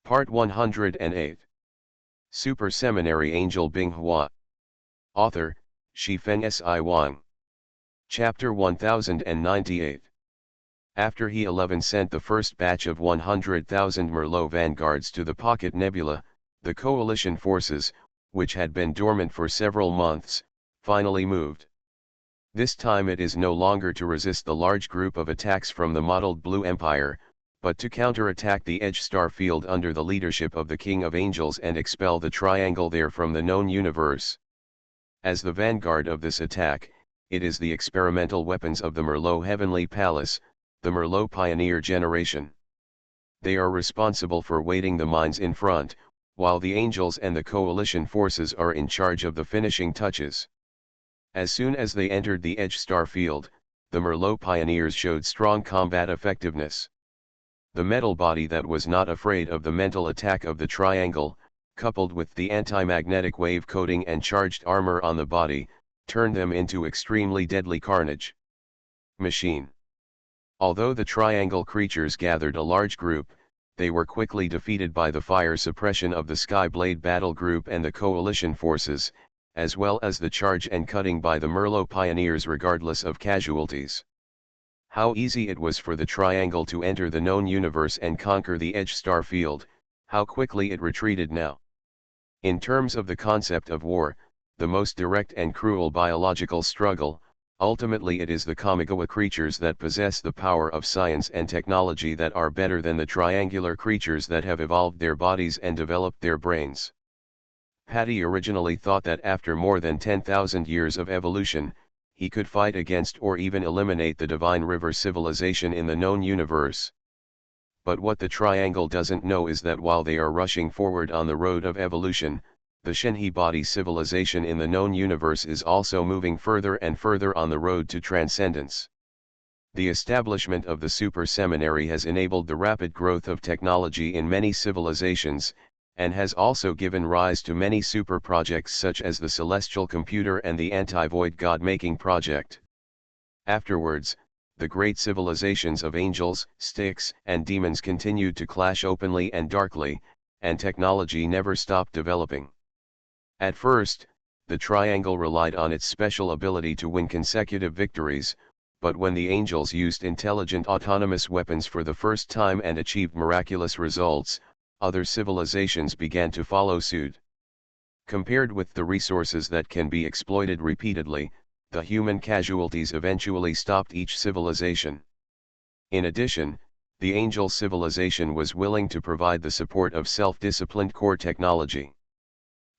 Part 108. Super Seminary Angel Binghua. Author, Shifeng Si Wang. Chapter 1098. After He 11 sent the first batch of 100,000 Merlot vanguards to the Pocket Nebula, the coalition forces, which had been dormant for several months, finally moved. This time it is no longer to resist the large group of attacks from the mottled Blue Empire, but to counterattack the Edge star field under the leadership of the King of Angels and expel the Triangle there from the known universe. As the vanguard of this attack, it is the experimental weapons of the Merlot Heavenly Palace, the Merlot Pioneer Generation. They are responsible for weighting the mines in front, while the Angels and the Coalition forces are in charge of the finishing touches. As soon as they entered the Edge star field, the Merlot Pioneers showed strong combat effectiveness. The metal body that was not afraid of the mental attack of the Triangle, coupled with the anti-magnetic wave coating and charged armor on the body, turned them into extremely deadly carnage. Machine. Although the Triangle creatures gathered a large group, they were quickly defeated by the fire suppression of the Skyblade battle group and the Coalition forces, as well as the charge and cutting by the Merlot Pioneers regardless of casualties. How easy it was for the Triangle to enter the known universe and conquer the Edge star field, how quickly it retreated now. In terms of the concept of war, the most direct and cruel biological struggle, ultimately it is the Kamigawa creatures that possess the power of science and technology that are better than the triangular creatures that have evolved their bodies and developed their brains. Patty originally thought that after more than 10,000 years of evolution, he could fight against or even eliminate the Divine River civilization in the known universe. But what the Triangle doesn't know is that while they are rushing forward on the road of evolution, the Shenhe body civilization in the known universe is also moving further and further on the road to transcendence. The establishment of the Super Seminary has enabled the rapid growth of technology in many civilizations, and has also given rise to many super projects such as the Celestial Computer and the Anti-Void God-Making Project. Afterwards, the great civilizations of angels, Styx, and demons continued to clash openly and darkly, and technology never stopped developing. At first, the Triangle relied on its special ability to win consecutive victories, but when the angels used intelligent autonomous weapons for the first time and achieved miraculous results, other civilizations began to follow suit. Compared with the resources that can be exploited repeatedly, the human casualties eventually stopped each civilization. In addition, the angel civilization was willing to provide the support of self-disciplined core technology.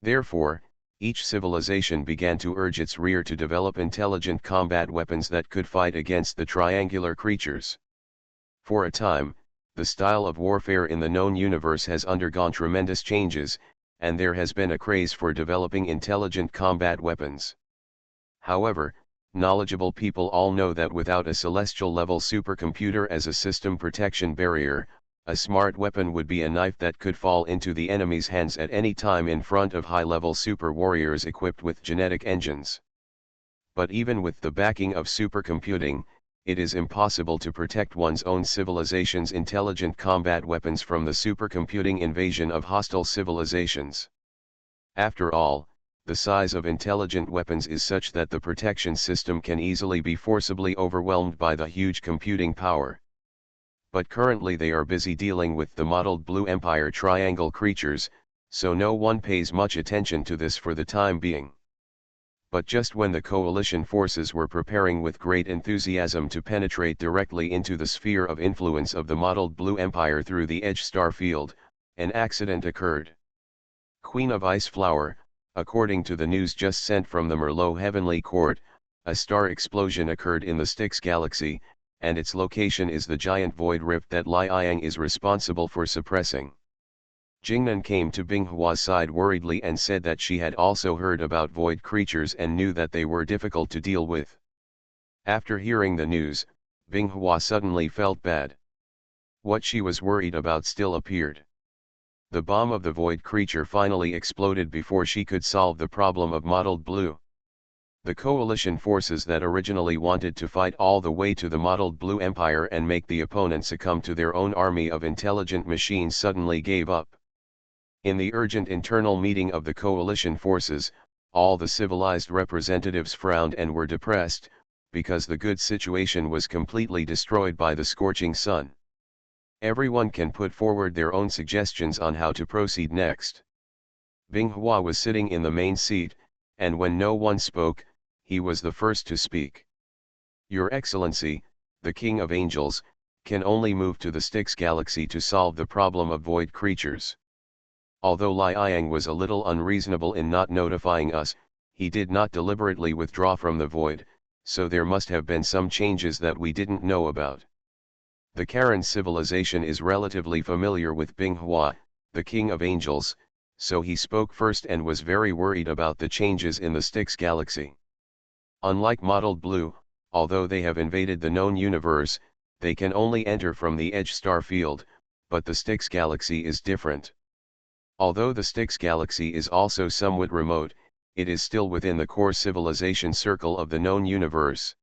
Therefore, each civilization began to urge its rear to develop intelligent combat weapons that could fight against the triangular creatures. For a time, the style of warfare in the known universe has undergone tremendous changes, and there has been a craze for developing intelligent combat weapons. However, knowledgeable people all know that without a celestial-level supercomputer as a system protection barrier, a smart weapon would be a knife that could fall into the enemy's hands at any time in front of high-level super warriors equipped with genetic engines. But even with the backing of supercomputing, it is impossible to protect one's own civilization's intelligent combat weapons from the supercomputing invasion of hostile civilizations. After all, the size of intelligent weapons is such that the protection system can easily be forcibly overwhelmed by the huge computing power. But currently they are busy dealing with the mottled Blue Empire Triangle creatures, so no one pays much attention to this for the time being. But just when the coalition forces were preparing with great enthusiasm to penetrate directly into the sphere of influence of the mottled Blue Empire through the Edge star field, an accident occurred. Queen of Ice Flower, according to the news just sent from the Merlot Heavenly Court, a star explosion occurred in the Styx galaxy, and its location is the giant void rift that Li Yang is responsible for suppressing. Jingnan came to Binghua's side worriedly and said that she had also heard about void creatures and knew that they were difficult to deal with. After hearing the news, Binghua suddenly felt bad. What she was worried about still appeared. The bomb of the void creature finally exploded before she could solve the problem of mottled blue. The coalition forces that originally wanted to fight all the way to the mottled Blue Empire and make the opponent succumb to their own army of intelligent machines suddenly gave up. In the urgent internal meeting of the coalition forces, all the civilized representatives frowned and were depressed, because the good situation was completely destroyed by the scorching sun. Everyone can put forward their own suggestions on how to proceed next. Binghua was sitting in the main seat, and when no one spoke, he was the first to speak. Your Excellency, the King of Angels, can only move to the Styx galaxy to solve the problem of void creatures. Although Liang was a little unreasonable in not notifying us, he did not deliberately withdraw from the void, so there must have been some changes that we didn't know about. The Karen civilization is relatively familiar with Binghua, the King of Angels, so he spoke first and was very worried about the changes in the Styx galaxy. Unlike Mottled Blue, although they have invaded the known universe, they can only enter from the edge star field, but the Styx galaxy is different. Although the Styx galaxy is also somewhat remote, it is still within the core civilization circle of the known universe.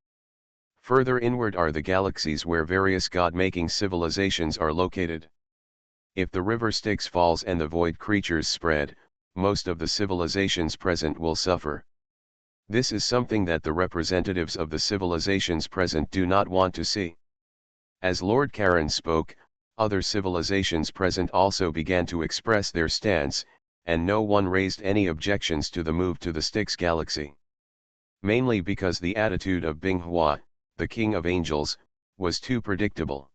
Further inward are the galaxies where various god-making civilizations are located. If the river Styx falls and the void creatures spread, most of the civilizations present will suffer. This is something that the representatives of the civilizations present do not want to see. As Lord Karen spoke, other civilizations present also began to express their stance, and no one raised any objections to the move to the Styx galaxy. Mainly because the attitude of Binghua, the King of Angels, was too predictable.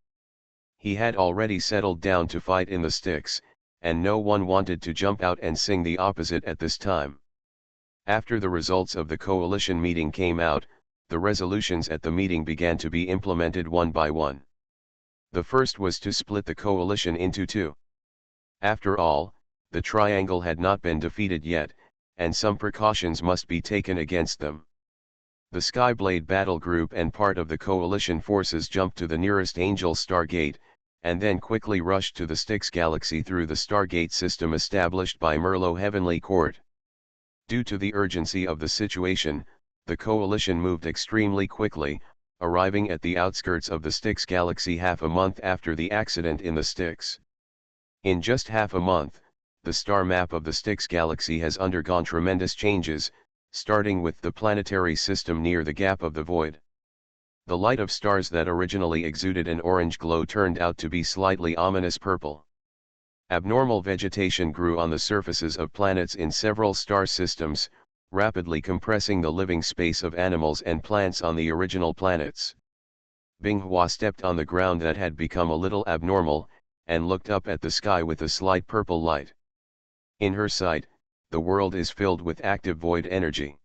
He had already settled down to fight in the Styx, and no one wanted to jump out and sing the opposite at this time. After the results of the coalition meeting came out, the resolutions at the meeting began to be implemented one by one. The first was to split the coalition into two. After all, the triangle had not been defeated yet, and some precautions must be taken against them. The Skyblade battle group and part of the coalition forces jumped to the nearest Angel Stargate, and then quickly rushed to the Styx galaxy through the Stargate system established by Merlo Heavenly Court. Due to the urgency of the situation, the coalition moved extremely quickly, arriving at the outskirts of the Styx galaxy half a month after the accident in the Styx. In just half a month, the star map of the Styx galaxy has undergone tremendous changes, starting with the planetary system near the gap of the void. The light of stars that originally exuded an orange glow turned out to be slightly ominous purple. Abnormal vegetation grew on the surfaces of planets in several star systems, rapidly compressing the living space of animals and plants on the original planets. Binghua stepped on the ground that had become a little abnormal, and looked up at the sky with a slight purple light. In her sight, the world is filled with active void energy.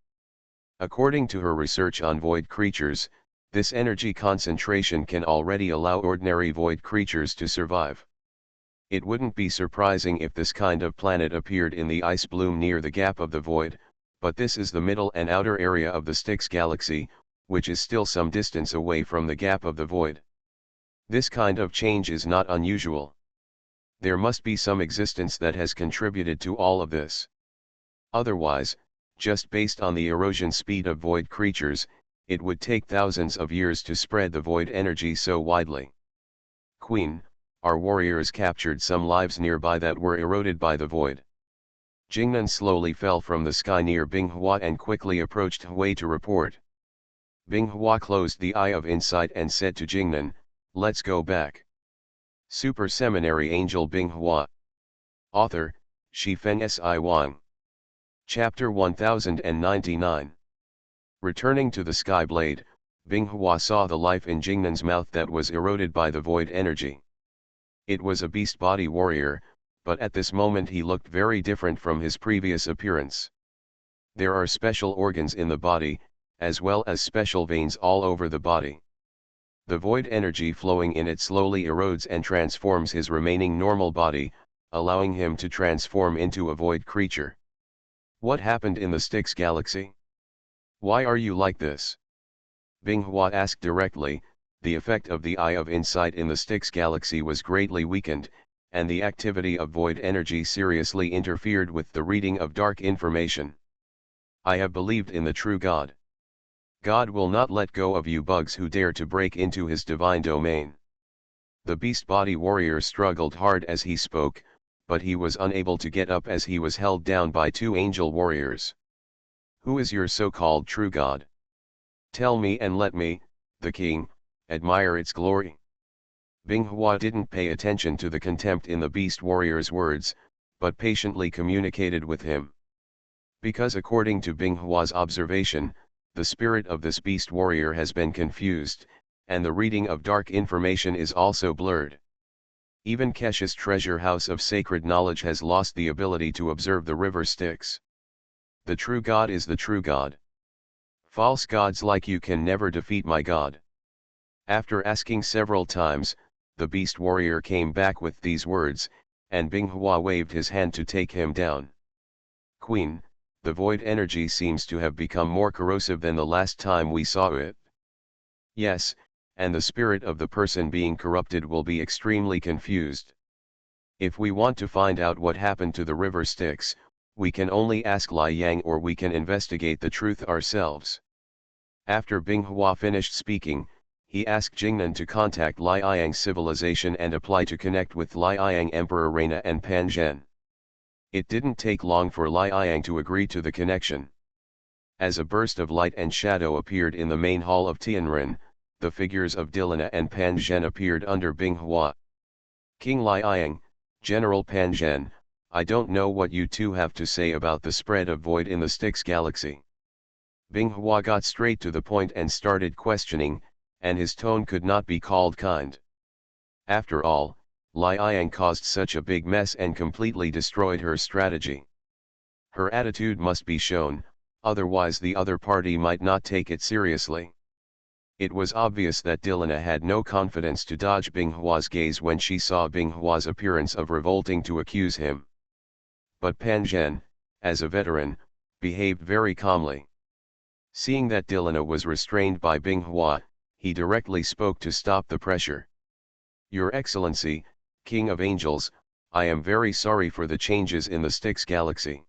According to her research on void creatures, this energy concentration can already allow ordinary void creatures to survive. It wouldn't be surprising if this kind of planet appeared in the ice bloom near the gap of the void, but this is the middle and outer area of the Styx galaxy, which is still some distance away from the gap of the void. This kind of change is not unusual. There must be some existence that has contributed to all of this. Otherwise, just based on the erosion speed of void creatures, it would take thousands of years to spread the void energy so widely. Queen, our warriors captured some lives nearby that were eroded by the void. Jingnan slowly fell from the sky near Binghua and quickly approached Hui to report. Binghua closed the eye of insight and said to Jingnan, "Let's go back." Super Seminary Angel Binghua. Author, Shifeng Si Wang. Chapter 1099. Returning to the Skyblade, Binghua saw the life in Jingnan's mouth that was eroded by the void energy. It was a beast body warrior, but at this moment he looked very different from his previous appearance. There are special organs in the body, as well as special veins all over the body. The void energy flowing in it slowly erodes and transforms his remaining normal body, allowing him to transform into a void creature. What happened in the Styx galaxy? Why are you like this? Binghua asked directly. The effect of the Eye of Insight in the Styx galaxy was greatly weakened, and the activity of void energy seriously interfered with the reading of dark information. I have believed in the true God. God will not let go of you bugs who dare to break into his divine domain. The beast body warrior struggled hard as he spoke, but he was unable to get up as he was held down by two angel warriors. Who is your so-called true God? Tell me and let me, the king, admire its glory. Binghua didn't pay attention to the contempt in the beast warrior's words, but patiently communicated with him. Because according to Binghua's observation, the spirit of this beast warrior has been confused, and the reading of dark information is also blurred. Even Kesh's treasure house of sacred knowledge has lost the ability to observe the river Styx. The true God is the true God. False gods like you can never defeat my God. After asking several times, the beast warrior came back with these words, and Binghua waved his hand to take him down. Queen, the void energy seems to have become more corrosive than the last time we saw it. Yes, and the spirit of the person being corrupted will be extremely confused. If we want to find out what happened to the river Styx, we can only ask Lai Yang or we can investigate the truth ourselves. After Binghua finished speaking, he asked Jingnan to contact Lai Yang civilization and apply to connect with Lai Yang Emperor Reina and Pan Zhen. It didn't take long for Lai Yang to agree to the connection. As a burst of light and shadow appeared in the main hall of Tianren, the figures of Dilana and Pan Zhen appeared under Binghua. King Lai Yang, General Pan Zhen, I don't know what you two have to say about the spread of void in the Styx galaxy. Binghua got straight to the point and started questioning, and his tone could not be called kind. After all, Lai Yang caused such a big mess and completely destroyed her strategy. Her attitude must be shown, otherwise the other party might not take it seriously. It was obvious that Dilana had no confidence to dodge Binghua's gaze when she saw Binghua's appearance of revolting to accuse him. But Pan Zhen, as a veteran, behaved very calmly. Seeing that Dilana was restrained by Binghua, he directly spoke to stop the pressure. Your Excellency, King of Angels, I am very sorry for the changes in the Styx galaxy.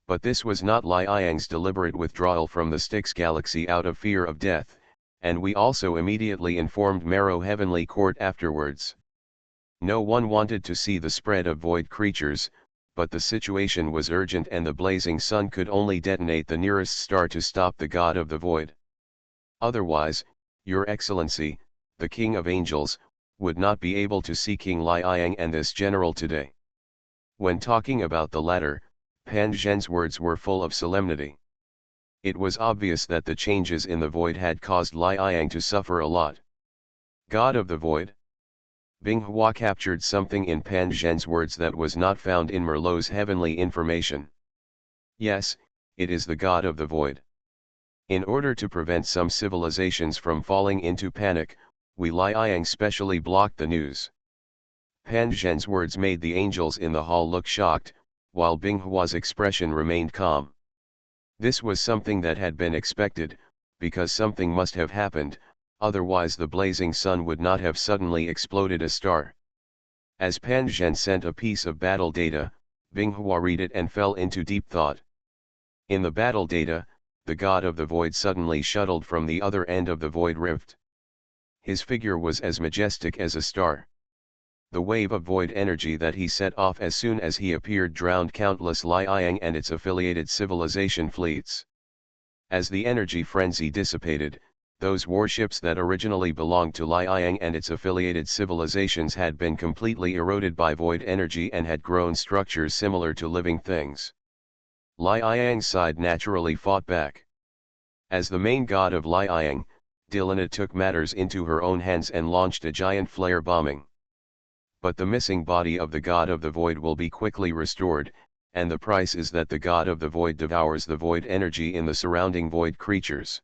But this was not Lai Yang's deliberate withdrawal from the Styx galaxy out of fear of death, and we also immediately informed Marrow Heavenly Court afterwards. No one wanted to see the spread of void creatures, but the situation was urgent and the blazing sun could only detonate the nearest star to stop the God of the Void. Otherwise, Your Excellency, the King of Angels, would not be able to see King Lai Yang and this general today. When talking about the latter, Pan Zhen's words were full of solemnity. It was obvious that the changes in the void had caused Lai Yang to suffer a lot. God of the Void? Binghua captured something in Pan Zhen's words that was not found in Merlot's heavenly information. Yes, it is the God of the Void. In order to prevent some civilizations from falling into panic, we Lai Yang specially blocked the news. Pan Zhen's words made the angels in the hall look shocked, while Binghua's expression remained calm. This was something that had been expected, because something must have happened, otherwise the blazing sun would not have suddenly exploded a star. As Pan Zhen sent a piece of battle data, Binghua read it and fell into deep thought. In the battle data, the God of the Void suddenly shuttled from the other end of the void rift. His figure was as majestic as a star. The wave of void energy that he set off as soon as he appeared drowned countless Lai Yang and its affiliated civilization fleets. As the energy frenzy dissipated, those warships that originally belonged to Lai Yang and its affiliated civilizations had been completely eroded by void energy and had grown structures similar to living things. Lai Yang's side naturally fought back. As the main god of Lai Yang, Dilana took matters into her own hands and launched a giant flare bombing. But the missing body of the God of the Void will be quickly restored, and the price is that the God of the Void devours the void energy in the surrounding void creatures.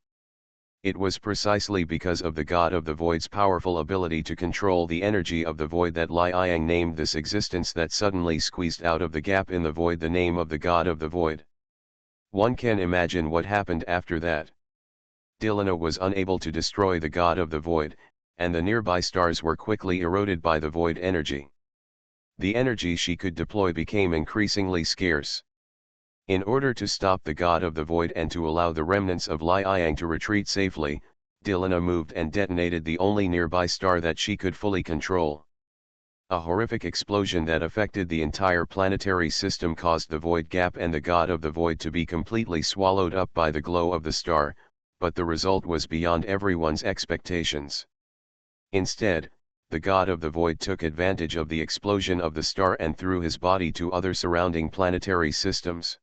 It was precisely because of the God of the Void's powerful ability to control the energy of the Void that Lai Yang named this existence that suddenly squeezed out of the gap in the void the name of the God of the Void. One can imagine what happened after that. Dilana was unable to destroy the God of the Void, and the nearby stars were quickly eroded by the void energy. The energy she could deploy became increasingly scarce. In order to stop the god of the void and to allow the remnants of Liang to retreat safely, Dilana moved and detonated the only nearby star that she could fully control. A horrific explosion that affected the entire planetary system caused the void gap and the god of the void to be completely swallowed up by the glow of the star, but the result was beyond everyone's expectations. Instead, the god of the void took advantage of the explosion of the star and threw his body to other surrounding planetary systems.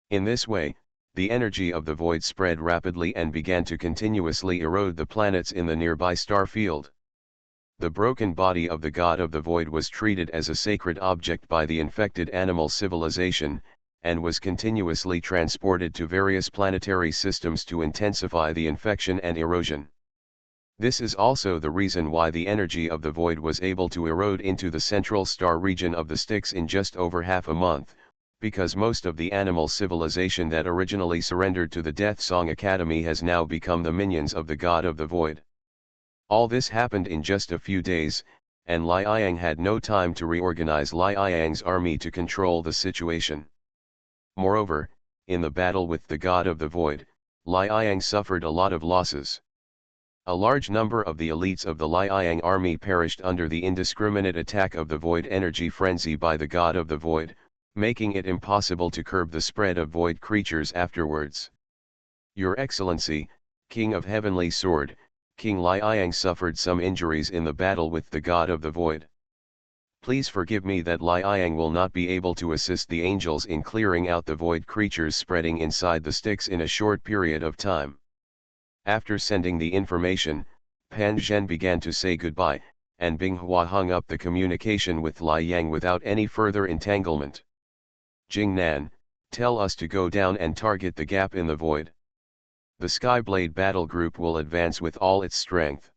In this way, the energy of the void spread rapidly and began to continuously erode the planets in the nearby star field. The broken body of the god of the void was treated as a sacred object by the infected animal civilization, and was continuously transported to various planetary systems to intensify the infection and erosion. This is also the reason why the energy of the void was able to erode into the central star region of the Styx in just over half a month, because most of the animal civilization that originally surrendered to the Death Song Academy has now become the minions of the god of the void. All this happened in just a few days, and Liang had no time to reorganize Liang's army to control the situation. Moreover, in the battle with the god of the void, Liang suffered a lot of losses. A large number of the elites of the Liang army perished under the indiscriminate attack of the void energy frenzy by the god of the void, making it impossible to curb the spread of void creatures afterwards. Your Excellency, King of Heavenly Sword, King Liang suffered some injuries in the battle with the god of the void. Please forgive me that Liang will not be able to assist the angels in clearing out the void creatures spreading inside the Styx in a short period of time. After sending the information, Pan Zhen began to say goodbye, and Binghua hung up the communication with Liang without any further entanglement. Jingnan, tell us to go down and target the gap in the void. The Skyblade battle group will advance with all its strength.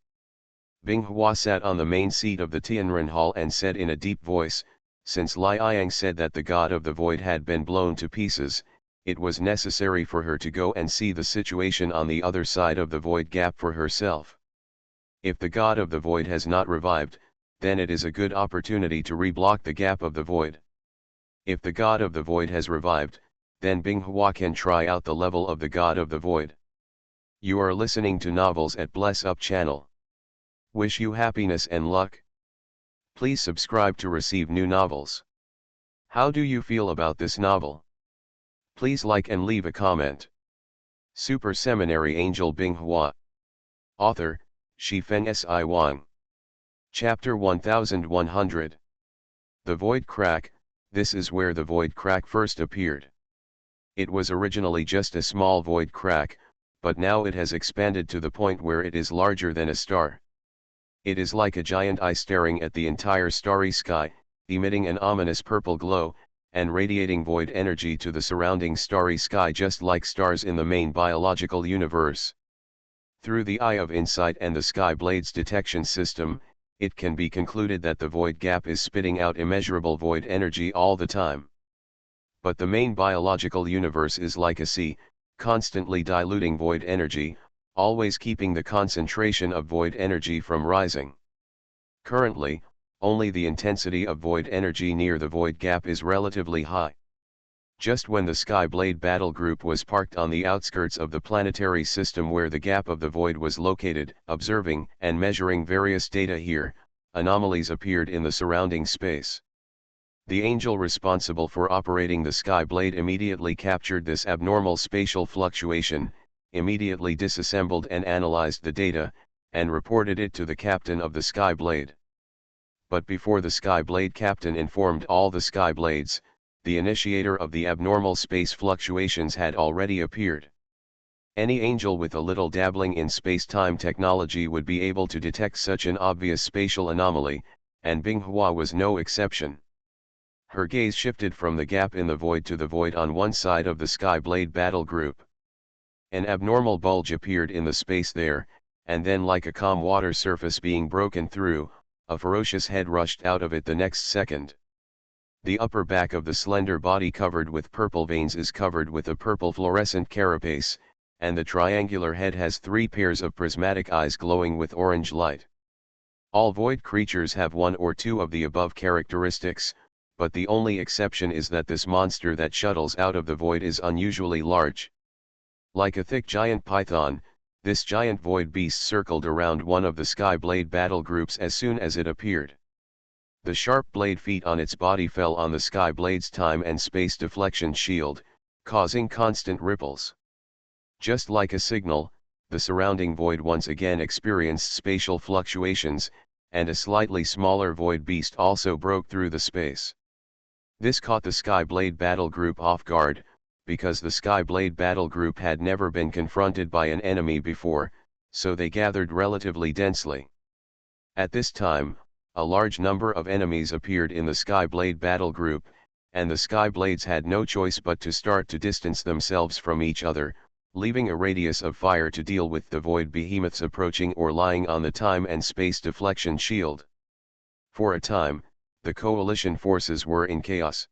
Binghua sat on the main seat of the Tianren Hall and said in a deep voice, since Liang said that the god of the void had been blown to pieces, it was necessary for her to go and see the situation on the other side of the void gap for herself. If the god of the void has not revived, then it is a good opportunity to reblock the gap of the void. If the god of the void has revived, then Binghua can try out the level of the god of the void. You are listening to Novels at Bless Up channel. Wish you happiness and luck. Please subscribe to receive new novels. How do you feel about this novel? Please like and leave a comment. Super Seminary Angel Binghua. Author, Shifeng Si Wang. Chapter 1100. The Void Crack. This is where the void crack first appeared. It was originally just a small void crack, but now it has expanded to the point where it is larger than a star. It is like a giant eye staring at the entire starry sky, emitting an ominous purple glow, and radiating void energy to the surrounding starry sky just like stars in the main biological universe. Through the eye of insight and the Skyblade's detection system, it can be concluded that the void gap is spitting out immeasurable void energy all the time. But the main biological universe is like a sea, constantly diluting void energy, always keeping the concentration of void energy from rising. Currently, only the intensity of void energy near the void gap is relatively high. Just when the Skyblade battle group was parked on the outskirts of the planetary system where the gap of the void was located, observing and measuring various data here, anomalies appeared in the surrounding space. The angel responsible for operating the Skyblade immediately captured this abnormal spatial fluctuation, immediately disassembled and analyzed the data, and reported it to the captain of the Skyblade. But before the Skyblade captain informed all the Skyblades, the initiator of the abnormal space fluctuations had already appeared. Any angel with a little dabbling in space-time technology would be able to detect such an obvious spatial anomaly, and Binghua was no exception. Her gaze shifted from the gap in the void to the void on one side of the Skyblade battle group. An abnormal bulge appeared in the space there, and then like a calm water surface being broken through, a ferocious head rushed out of it the next second. The upper back of the slender body covered with purple veins is covered with a purple fluorescent carapace, and the triangular head has 3 pairs of prismatic eyes glowing with orange light. All void creatures have one or two of the above characteristics, but the only exception is that this monster that shuttles out of the void is unusually large. Like a thick giant python, this giant void beast circled around one of the Sky Blade battle groups as soon as it appeared. The sharp blade feet on its body fell on the Sky Blade's time and space deflection shield, causing constant ripples. Just like a signal, the surrounding void once again experienced spatial fluctuations, and a slightly smaller void beast also broke through the space. This caught the Sky Blade battle group off guard, because the Sky Blade battle group had never been confronted by an enemy before, so they gathered relatively densely. At this time, a large number of enemies appeared in the Sky Blade battle group, and the Sky Blades had no choice but to start to distance themselves from each other, leaving a radius of fire to deal with the void behemoths approaching or lying on the time and space deflection shield. For a time, the coalition forces were in chaos.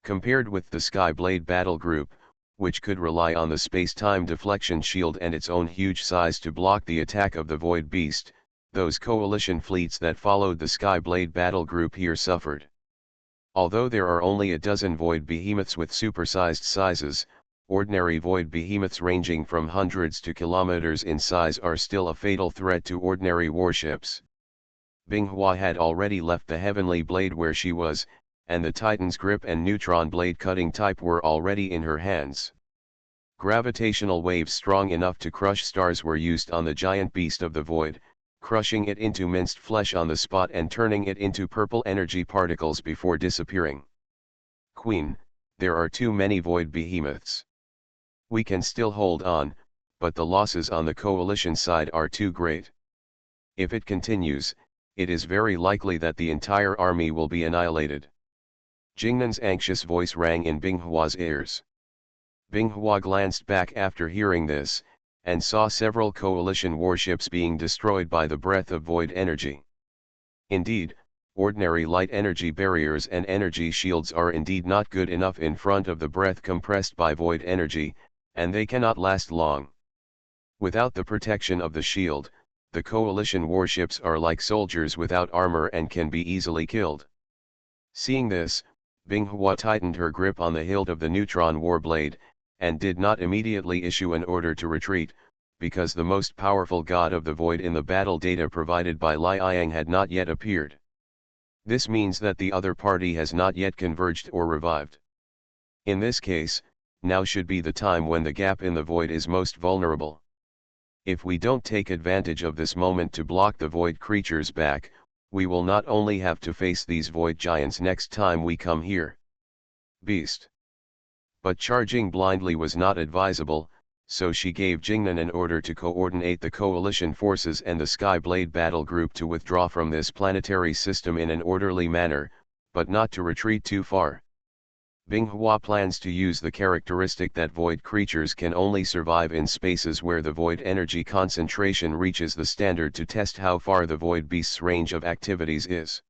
Compared with the Sky Blade battle group, which could rely on the space-time deflection shield and its own huge size to block the attack of the void beast, those coalition fleets that followed the Sky Blade battle group here suffered. Although there are only a dozen void behemoths with supersized sizes, ordinary void behemoths ranging from hundreds to kilometers in size are still a fatal threat to ordinary warships. Binghua had already left the Heavenly Blade where she was, and the Titan's grip and neutron blade cutting type were already in her hands. Gravitational waves strong enough to crush stars were used on the giant beast of the void, crushing it into minced flesh on the spot and turning it into purple energy particles before disappearing. Queen, there are too many void behemoths. We can still hold on, but the losses on the coalition side are too great. If it continues, it is very likely that the entire army will be annihilated. Jingnan's anxious voice rang in Binghua's ears. Binghua glanced back after hearing this, and saw several coalition warships being destroyed by the breath of void energy. Indeed, ordinary light energy barriers and energy shields are indeed not good enough in front of the breath compressed by void energy, and they cannot last long. Without the protection of the shield, the coalition warships are like soldiers without armor and can be easily killed. Seeing this, Binghua tightened her grip on the hilt of the neutron warblade, and did not immediately issue an order to retreat, because the most powerful god of the void in the battle data provided by Liang had not yet appeared. This means that the other party has not yet converged or revived. In this case, now should be the time when the gap in the void is most vulnerable. If we don't take advantage of this moment to block the void creatures back, we will not only have to face these void giants next time we come here. Beast. But charging blindly was not advisable, so she gave Jingnan an order to coordinate the coalition forces and the Sky Blade battle group to withdraw from this planetary system in an orderly manner, but not to retreat too far. Binghua plans to use the characteristic that void creatures can only survive in spaces where the void energy concentration reaches the standard to test how far the void beast's range of activities is.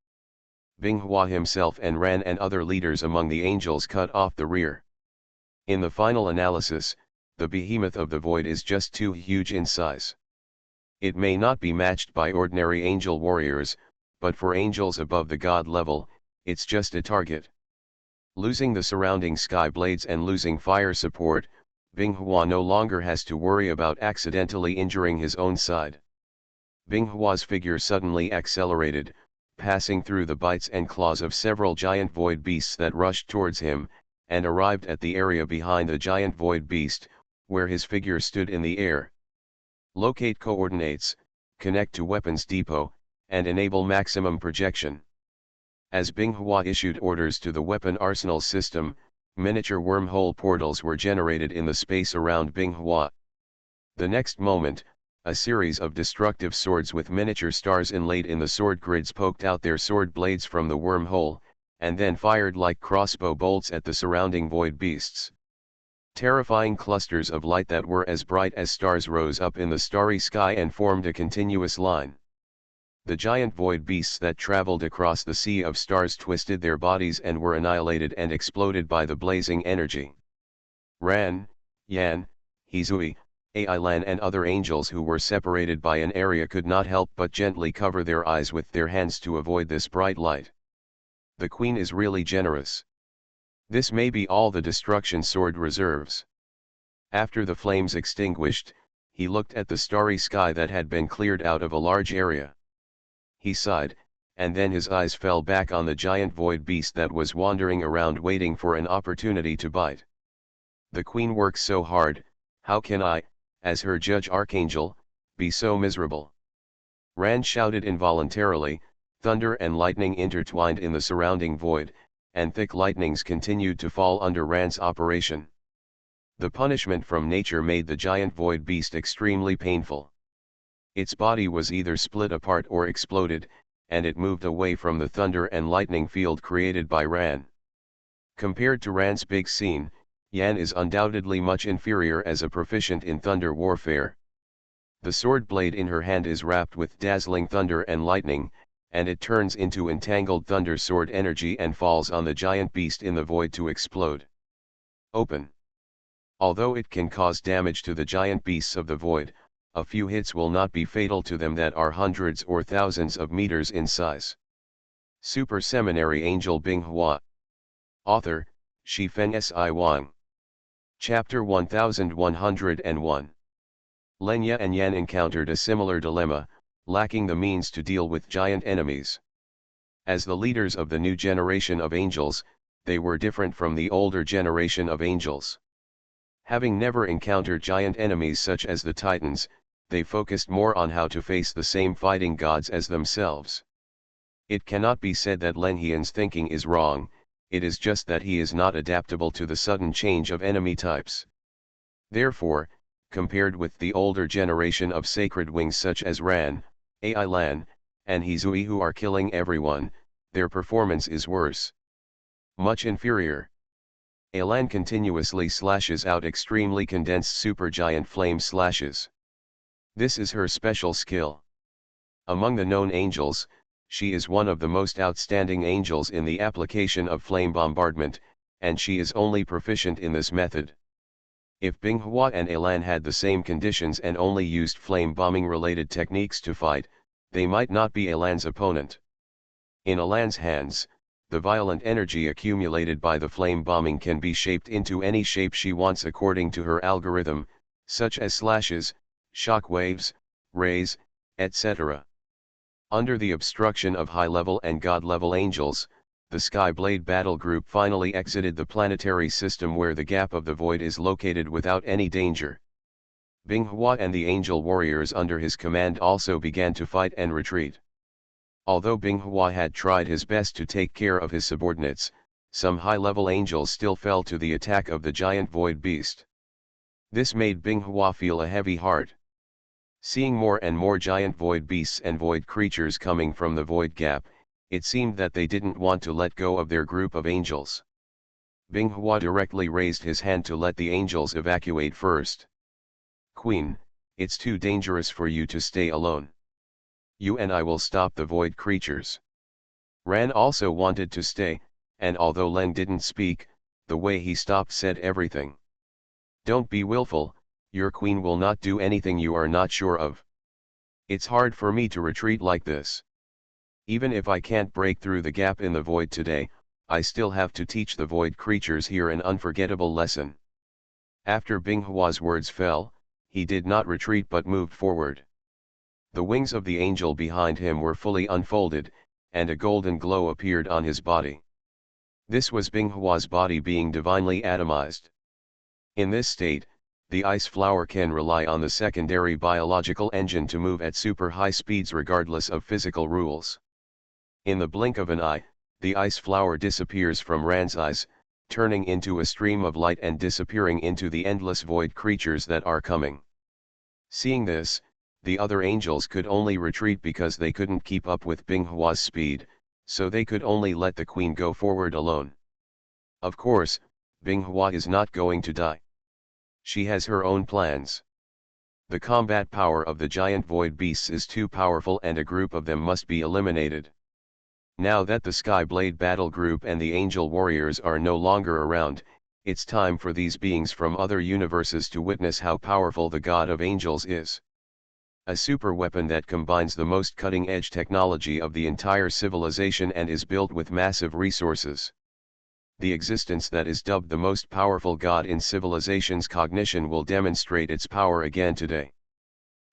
Binghua himself and Ran and other leaders among the angels cut off the rear. In the final analysis, the behemoth of the void is just too huge in size. It may not be matched by ordinary angel warriors, but for angels above the god level, it's just a target. Losing the surrounding sky blades and losing fire support, Binghua no longer has to worry about accidentally injuring his own side. Binghua's figure suddenly accelerated, passing through the bites and claws of several giant void beasts that rushed towards him, and arrived at the area behind the giant void beast, where his figure stood in the air. Locate coordinates, connect to weapons depot, and enable maximum projection. As Binghua issued orders to the weapon arsenal system, miniature wormhole portals were generated in the space around Binghua. The next moment, a series of destructive swords with miniature stars inlaid in the sword grids poked out their sword blades from the wormhole, and then fired like crossbow bolts at the surrounding void beasts. Terrifying clusters of light that were as bright as stars rose up in the starry sky and formed a continuous line. The giant void beasts that traveled across the sea of stars twisted their bodies and were annihilated and exploded by the blazing energy. Ran, Yan, Hizui, Ailan and other angels who were separated by an area could not help but gently cover their eyes with their hands to avoid this bright light. The queen is really generous. This may be all the destruction sword reserves. After the flames extinguished, he looked at the starry sky that had been cleared out of a large area. He sighed, and then his eyes fell back on the giant void beast that was wandering around waiting for an opportunity to bite. The queen works so hard, how can I, as her judge archangel, be so miserable? Ran shouted involuntarily. Thunder and lightning intertwined in the surrounding void, and thick lightnings continued to fall under Ran's operation. The punishment from nature made the giant void beast extremely painful. Its body was either split apart or exploded, and it moved away from the thunder and lightning field created by Ran. Compared to Ran's big scene, Yan is undoubtedly much inferior as a proficient in thunder warfare. The sword blade in her hand is wrapped with dazzling thunder and lightning, and it turns into entangled thunder sword energy and falls on the giant beast in the void to explode. Open. Although it can cause damage to the giant beasts of the void, a few hits will not be fatal to them that are hundreds or thousands of meters in size. Super Seminary Angel Binghua. Author, Shifeng Si Wang. Chapter 1101. Lenya and Yan encountered a similar dilemma, lacking the means to deal with giant enemies. As the leaders of the new generation of angels, they were different from the older generation of angels. Having never encountered giant enemies such as the Titans, they focused more on how to face the same fighting gods as themselves. It cannot be said that Len Hian's thinking is wrong, it is just that he is not adaptable to the sudden change of enemy types. Therefore, compared with the older generation of sacred wings such as Ran, Ai Lan, and Hizui who are killing everyone, their performance is worse. Much inferior. Ailan continuously slashes out extremely condensed supergiant flame slashes. This is her special skill. Among the known angels, she is one of the most outstanding angels in the application of flame bombardment, and she is only proficient in this method. If Binghua and Ailan had the same conditions and only used flame bombing related techniques to fight, they might not be Ailan's opponent. In Ailan's hands, the violent energy accumulated by the flame bombing can be shaped into any shape she wants according to her algorithm, such as slashes, shock waves, rays, etc. Under the obstruction of high-level and god-level angels, the Skyblade battle group finally exited the planetary system where the gap of the void is located without any danger. Binghua and the angel warriors under his command also began to fight and retreat. Although Binghua had tried his best to take care of his subordinates, some high-level angels still fell to the attack of the giant void beast. This made Binghua feel a heavy heart. Seeing more and more giant void beasts and void creatures coming from the void gap, it seemed that they didn't want to let go of their group of angels. Binghua directly raised his hand to let the angels evacuate first. "Queen, it's too dangerous for you to stay alone. You and I will stop the void creatures." Ran also wanted to stay, and although Len didn't speak, the way he stopped said everything. "Don't be willful, your queen will not do anything you are not sure of. It's hard for me to retreat like this. Even if I can't break through the gap in the void today, I still have to teach the void creatures here an unforgettable lesson." After Binghua's words fell, he did not retreat but moved forward. The wings of the angel behind him were fully unfolded, and a golden glow appeared on his body. This was Binghua's body being divinely atomized. In this state, the ice flower can rely on the secondary biological engine to move at super high speeds regardless of physical rules. In the blink of an eye, the ice flower disappears from Ran's eyes, turning into a stream of light and disappearing into the endless void creatures that are coming. Seeing this, the other angels could only retreat because they couldn't keep up with Binghua's speed, so they could only let the queen go forward alone. Of course, Binghua is not going to die. She has her own plans. The combat power of the giant void beasts is too powerful and a group of them must be eliminated. Now that the Skyblade battle group and the angel warriors are no longer around, it's time for these beings from other universes to witness how powerful the God of Angels is. A super weapon that combines the most cutting-edge technology of the entire civilization and is built with massive resources. The existence that is dubbed the most powerful god in civilization's cognition will demonstrate its power again today.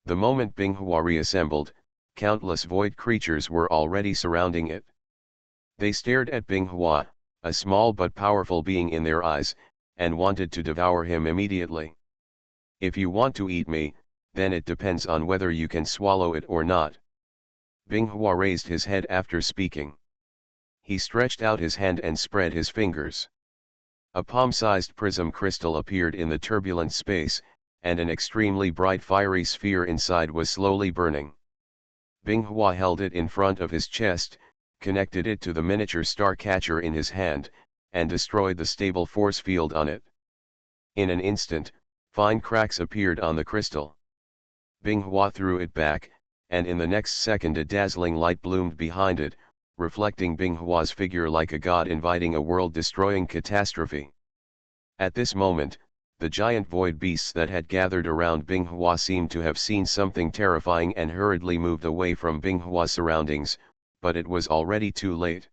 The moment Binghua reassembled, countless void creatures were already surrounding it. They stared at Binghua, a small but powerful being in their eyes, and wanted to devour him immediately. If you want to eat me, then it depends on whether you can swallow it or not. Binghua raised his head after speaking. He stretched out his hand and spread his fingers. A palm-sized prism crystal appeared in the turbulent space, and an extremely bright fiery sphere inside was slowly burning. Binghua held it in front of his chest, connected it to the miniature star catcher in his hand, and destroyed the stable force field on it. In an instant, fine cracks appeared on the crystal. Binghua threw it back, and in the next second a dazzling light bloomed behind it, reflecting Binghua's figure like a god inviting a world-destroying catastrophe. At this moment, the giant void beasts that had gathered around Binghua seemed to have seen something terrifying and hurriedly moved away from Binghua's surroundings, but it was already too late.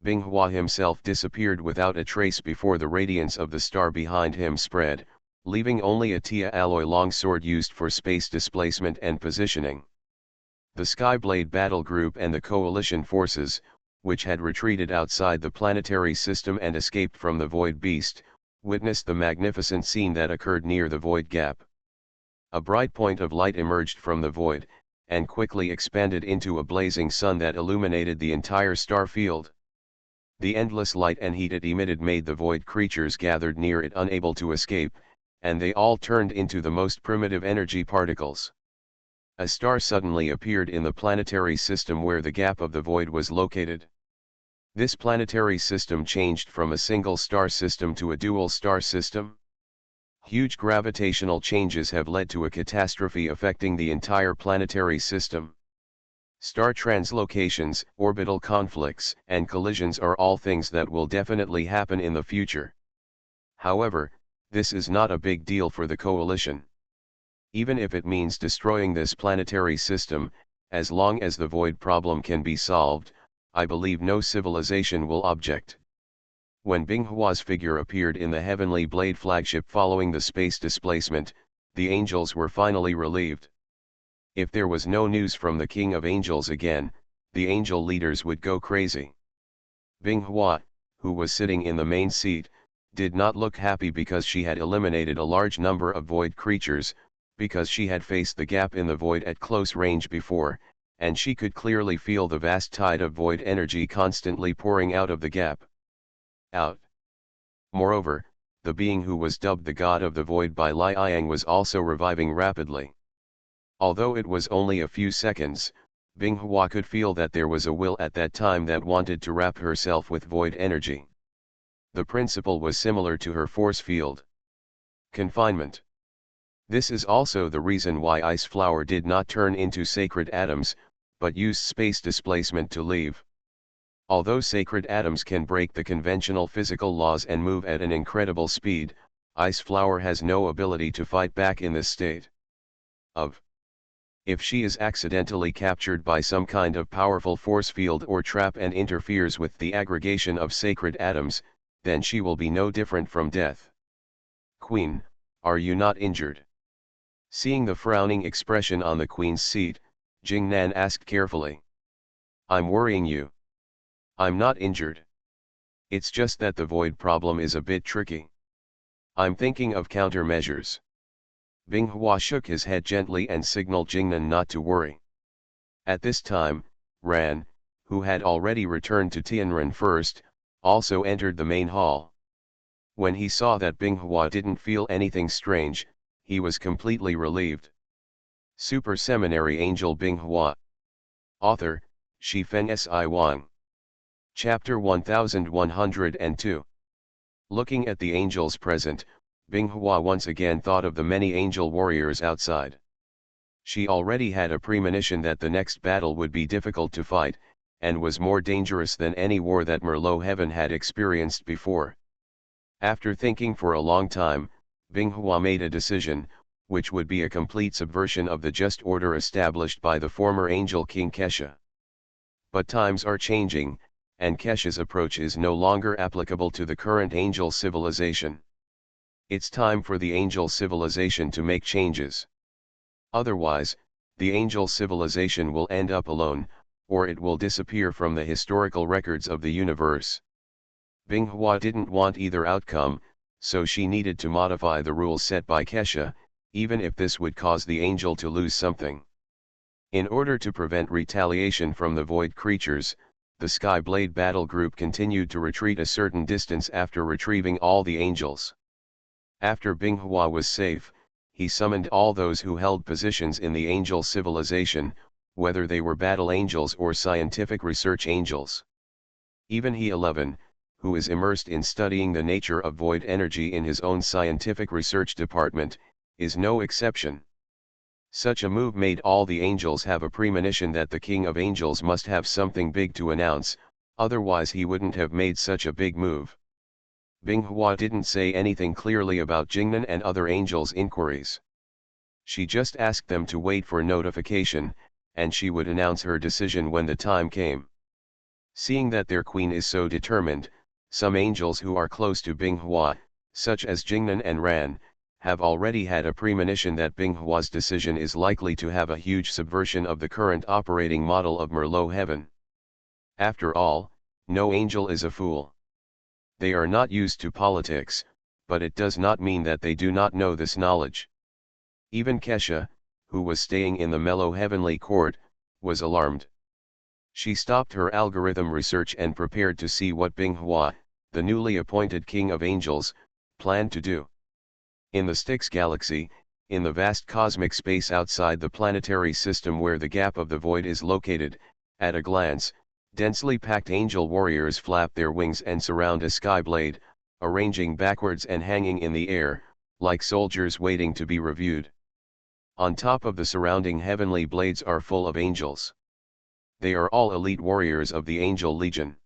Binghua himself disappeared without a trace before the radiance of the star behind him spread, leaving only a Tia alloy longsword used for space displacement and positioning. The Skyblade battle group and the coalition forces, which had retreated outside the planetary system and escaped from the Void Beast, witnessed the magnificent scene that occurred near the Void Gap. A bright point of light emerged from the void, and quickly expanded into a blazing sun that illuminated the entire star field. The endless light and heat it emitted made the void creatures gathered near it unable to escape, and they all turned into the most primitive energy particles. A star suddenly appeared in the planetary system where the gap of the void was located. This planetary system changed from a single star system to a dual star system. Huge gravitational changes have led to a catastrophe affecting the entire planetary system. Star translocations, orbital conflicts, and collisions are all things that will definitely happen in the future. However, this is not a big deal for the coalition. Even if it means destroying this planetary system, as long as the void problem can be solved, I believe no civilization will object. When Binghua's figure appeared in the Heavenly Blade flagship following the space displacement, the angels were finally relieved. If there was no news from the King of Angels again, the angel leaders would go crazy. Binghua, who was sitting in the main seat, did not look happy because she had eliminated a large number of void creatures, because she had faced the gap in the void at close range before, and she could clearly feel the vast tide of void energy constantly pouring out of the gap. Out. Moreover, the being who was dubbed the god of the void by Liang was also reviving rapidly. Although it was only a few seconds, Binghua could feel that there was a will at that time that wanted to wrap herself with void energy. The principle was similar to her force field. Confinement. This is also the reason why Ice Flower did not turn into sacred atoms, but used space displacement to leave. Although sacred atoms can break the conventional physical laws and move at an incredible speed, Ice Flower has no ability to fight back in this state. If she is accidentally captured by some kind of powerful force field or trap and interferes with the aggregation of sacred atoms, then she will be no different from death. Queen, are you not injured? Seeing the frowning expression on the queen's seat, Jingnan asked carefully. I'm worrying you. I'm not injured. It's just that the void problem is a bit tricky. I'm thinking of countermeasures. Binghua shook his head gently and signaled Jingnan not to worry. At this time, Ran, who had already returned to Tianren first, also entered the main hall. When he saw that Binghua didn't feel anything strange, he was completely relieved. Super Seminary Angel Binghua. Author, Shifeng Si Wang. Chapter 1102. Looking at the angels present, Binghua once again thought of the many angel warriors outside. She already had a premonition that the next battle would be difficult to fight, and was more dangerous than any war that Merlot Heaven had experienced before. After thinking for a long time, Binghua made a decision, which would be a complete subversion of the just order established by the former angel King Kesha. But times are changing, and Kesha's approach is no longer applicable to the current angel civilization. It's time for the angel civilization to make changes. Otherwise, the angel civilization will end up alone, or it will disappear from the historical records of the universe. Binghua didn't want either outcome, so she needed to modify the rules set by Kesha, even if this would cause the angel to lose something. In order to prevent retaliation from the void creatures, the Skyblade battle group continued to retreat a certain distance after retrieving all the angels. After Binghua was safe, he summoned all those who held positions in the angel civilization, whether they were battle angels or scientific research angels. Even He-11, who is immersed in studying the nature of void energy in his own scientific research department, is no exception. Such a move made all the angels have a premonition that the King of Angels must have something big to announce, otherwise he wouldn't have made such a big move. Binghua didn't say anything clearly about Jingnan and other angels' inquiries. She just asked them to wait for notification, and she would announce her decision when the time came. Seeing that their queen is so determined, some angels who are close to Binghua, such as Jingnan and Ran, have already had a premonition that Binghua's decision is likely to have a huge subversion of the current operating model of Merlot heaven. After all, no angel is a fool. They are not used to politics, but it does not mean that they do not know this knowledge. Even Kesha, who was staying in the mellow heavenly court, was alarmed. She stopped her algorithm research and prepared to see what Binghua, the newly appointed King of Angels, planned to do. In the Styx galaxy, in the vast cosmic space outside the planetary system where the gap of the void is located, at a glance, densely packed angel warriors flap their wings and surround a skyblade, arranging backwards and hanging in the air, like soldiers waiting to be reviewed. On top of the surrounding heavenly blades are full of angels. They are all elite warriors of the Angel Legion.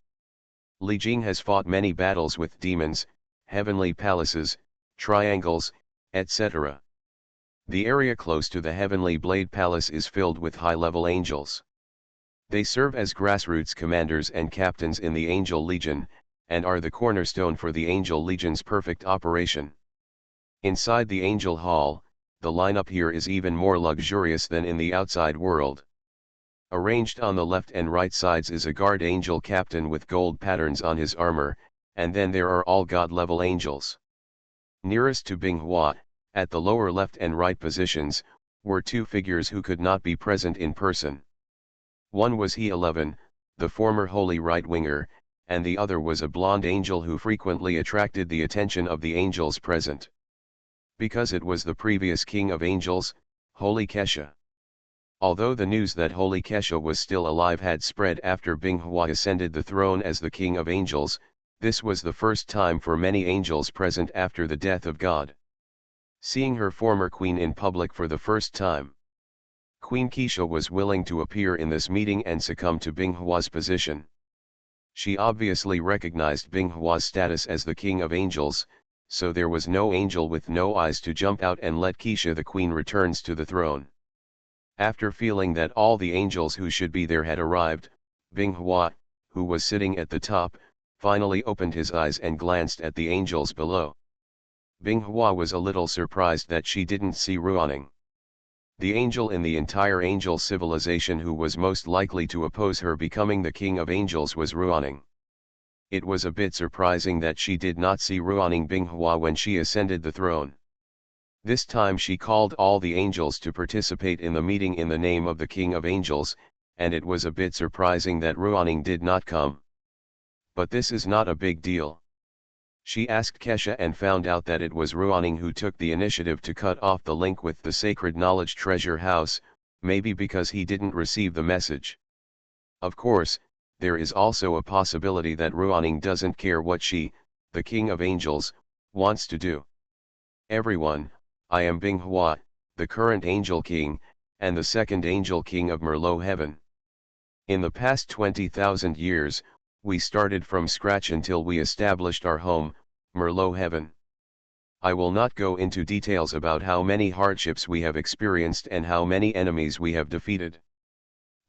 Li Jing has fought many battles with demons, heavenly palaces, triangles, etc. The area close to the Heavenly Blade Palace is filled with high-level angels. They serve as grassroots commanders and captains in the Angel Legion, and are the cornerstone for the Angel Legion's perfect operation. Inside the Angel Hall, the lineup here is even more luxurious than in the outside world. Arranged on the left and right sides is a guard angel captain with gold patterns on his armor, and then there are all god-level angels. Nearest to Binghua, at the lower left and right positions, were two figures who could not be present in person. One was He-11, the former holy right-winger, and the other was a blonde angel who frequently attracted the attention of the angels present. Because it was the previous King of Angels, Holy Kesha. Although the news that Holy Kesha was still alive had spread after Binghua ascended the throne as the King of Angels, this was the first time for many angels present after the death of God. Seeing her former queen in public for the first time, Queen Kesha was willing to appear in this meeting and succumb to Binghua's position. She obviously recognized Binghua's status as the King of Angels, so there was no angel with no eyes to jump out and let Kesha the queen returns to the throne. After feeling that all the angels who should be there had arrived, Binghua, who was sitting at the top, finally opened his eyes and glanced at the angels below. Binghua was a little surprised that she didn't see Ruaning. The angel in the entire angel civilization who was most likely to oppose her becoming the King of Angels was Ruaning. It was a bit surprising that she did not see Ruaning Binghua when she ascended the throne. This time she called all the angels to participate in the meeting in the name of the King of Angels, and it was a bit surprising that Ruaning did not come. But this is not a big deal. She asked Kesha and found out that it was Ruaning who took the initiative to cut off the link with the Sacred Knowledge Treasure House, maybe because he didn't receive the message. Of course, there is also a possibility that Ruaning doesn't care what she, the King of Angels, wants to do. Everyone, I am Binghua, the current Angel King, and the second Angel King of Merlot Heaven. In the past 20,000 years, we started from scratch until we established our home, Merlot Heaven. I will not go into details about how many hardships we have experienced and how many enemies we have defeated.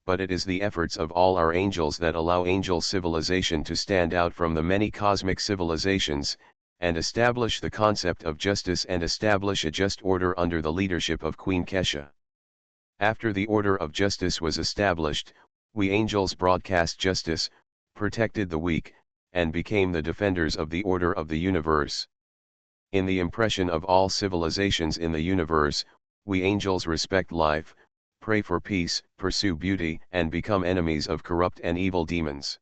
But it is the efforts of all our angels that allow angel civilization to stand out from the many cosmic civilizations, and establish the concept of justice and establish a just order under the leadership of Queen Kesha. After the order of justice was established, we angels broadcast justice, protected the weak, and became the defenders of the order of the universe. In the impression of all civilizations in the universe, we angels respect life, pray for peace, pursue beauty, and become enemies of corrupt and evil demons.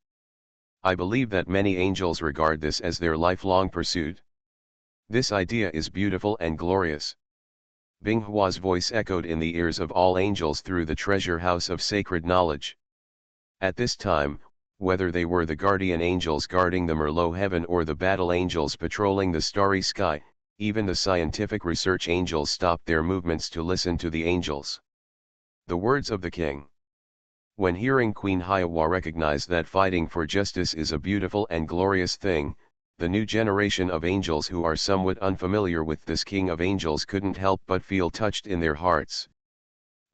I believe that many angels regard this as their lifelong pursuit. This idea is beautiful and glorious. Binghua's voice echoed in the ears of all angels through the treasure house of sacred knowledge. At this time, whether they were the guardian angels guarding the Merlot heaven or the battle angels patrolling the starry sky, even the scientific research angels stopped their movements to listen to the angels. The words of the king. When hearing Queen Hiawa recognize that fighting for justice is a beautiful and glorious thing, the new generation of angels who are somewhat unfamiliar with this king of angels couldn't help but feel touched in their hearts.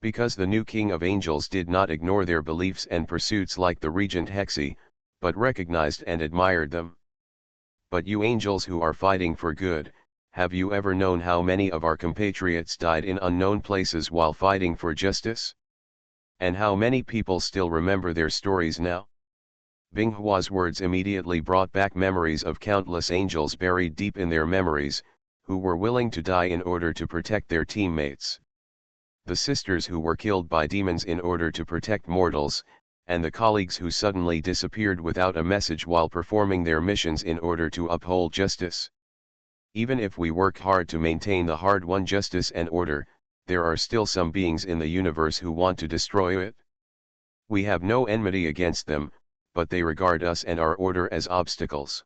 Because the new king of angels did not ignore their beliefs and pursuits like the regent Hexi, but recognized and admired them. But you angels who are fighting for good, have you ever known how many of our compatriots died in unknown places while fighting for justice? And how many people still remember their stories now? Binghua's words immediately brought back memories of countless angels buried deep in their memories, who were willing to die in order to protect their teammates. The sisters who were killed by demons in order to protect mortals, and the colleagues who suddenly disappeared without a message while performing their missions in order to uphold justice. Even if we work hard to maintain the hard-won justice and order, there are still some beings in the universe who want to destroy it. We have no enmity against them, but they regard us and our order as obstacles.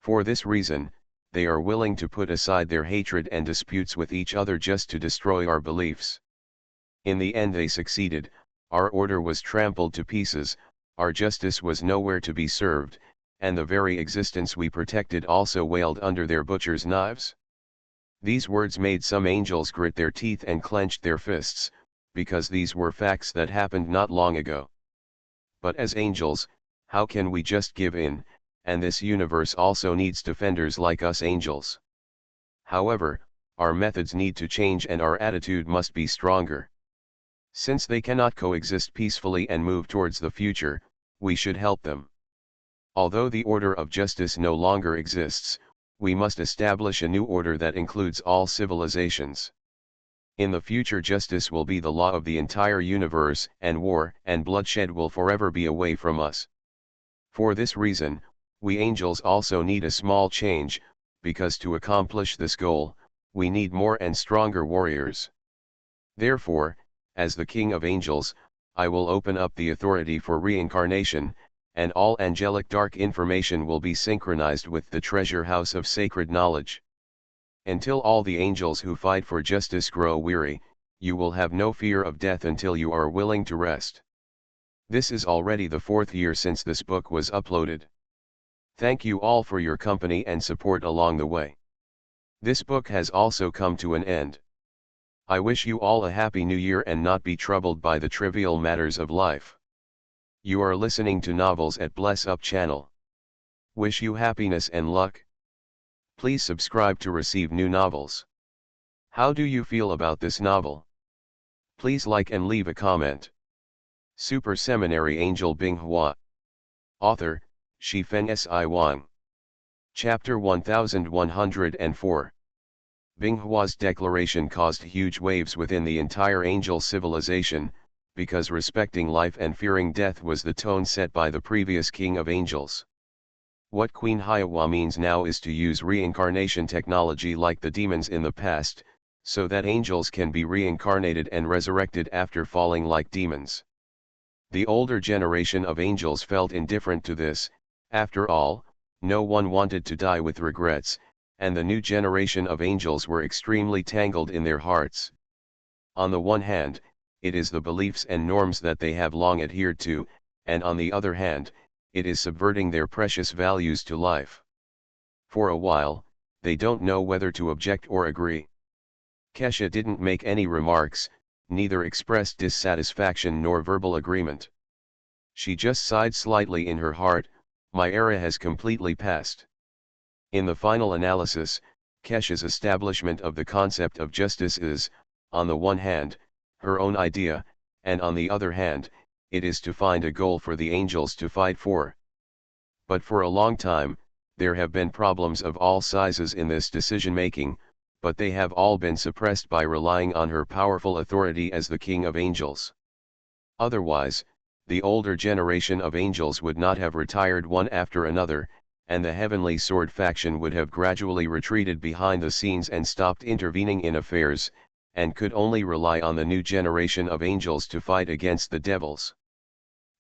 For this reason, they are willing to put aside their hatred and disputes with each other just to destroy our beliefs. In the end they succeeded, our order was trampled to pieces, our justice was nowhere to be served, and the very existence we protected also wailed under their butchers' knives. These words made some angels grit their teeth and clenched their fists, because these were facts that happened not long ago. But as angels, how can we just give in, and this universe also needs defenders like us angels. However, our methods need to change and our attitude must be stronger. Since they cannot coexist peacefully and move towards the future, we should help them. Although the order of justice no longer exists, we must establish a new order that includes all civilizations. In the future justice will be the law of the entire universe, and war and bloodshed will forever be away from us. For this reason, we angels also need a small change, because to accomplish this goal, we need more and stronger warriors. Therefore, as the King of Angels, I will open up the authority for reincarnation, and all angelic dark information will be synchronized with the treasure house of sacred knowledge. Until all the angels who fight for justice grow weary, you will have no fear of death until you are willing to rest. This is already the 4th year since this book was uploaded. Thank you all for your company and support along the way. This book has also come to an end. I wish you all a happy new year and not be troubled by the trivial matters of life. You are listening to Novels at Bless Up channel. Wish you happiness and luck. Please subscribe to receive new novels. How do you feel about this novel? Please like and leave a comment. Super Seminary Angel Binghua. Author, Shifeng Si Wang. Chapter 1104. Binghua's declaration caused huge waves within the entire angel civilization, because respecting life and fearing death was the tone set by the previous king of angels. What Queen Hiawa means now is to use reincarnation technology like the demons in the past, so that angels can be reincarnated and resurrected after falling like demons. The older generation of angels felt indifferent to this. After all, no one wanted to die with regrets, and the new generation of angels were extremely tangled in their hearts. On the one hand, it is the beliefs and norms that they have long adhered to, and on the other hand, it is subverting their precious values to life. For a while, they don't know whether to object or agree. Kesha didn't make any remarks, neither expressed dissatisfaction nor verbal agreement. She just sighed slightly in her heart, my era has completely passed. In the final analysis, Kesha's establishment of the concept of justice is, on the one hand, her own idea, and on the other hand, it is to find a goal for the angels to fight for. But for a long time, there have been problems of all sizes in this decision-making, but they have all been suppressed by relying on her powerful authority as the King of Angels. Otherwise, the older generation of angels would not have retired one after another, and the Heavenly Sword faction would have gradually retreated behind the scenes and stopped intervening in affairs, and could only rely on the new generation of angels to fight against the devils.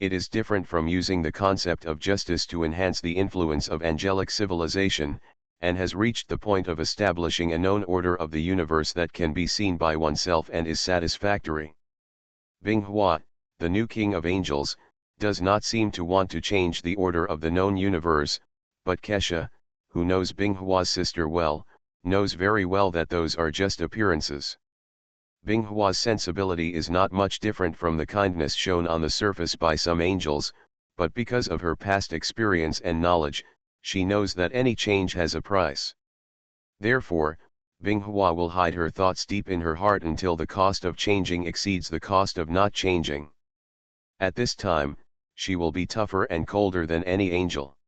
It is different from using the concept of justice to enhance the influence of angelic civilization, and has reached the point of establishing a known order of the universe that can be seen by oneself and is satisfactory. Binghua, the new king of angels, does not seem to want to change the order of the known universe, but Kesha, who knows Binghua's sister well, knows very well that those are just appearances. Binghua's sensibility is not much different from the kindness shown on the surface by some angels, but because of her past experience and knowledge, she knows that any change has a price. Therefore, Binghua will hide her thoughts deep in her heart until the cost of changing exceeds the cost of not changing. At this time, she will be tougher and colder than any angel.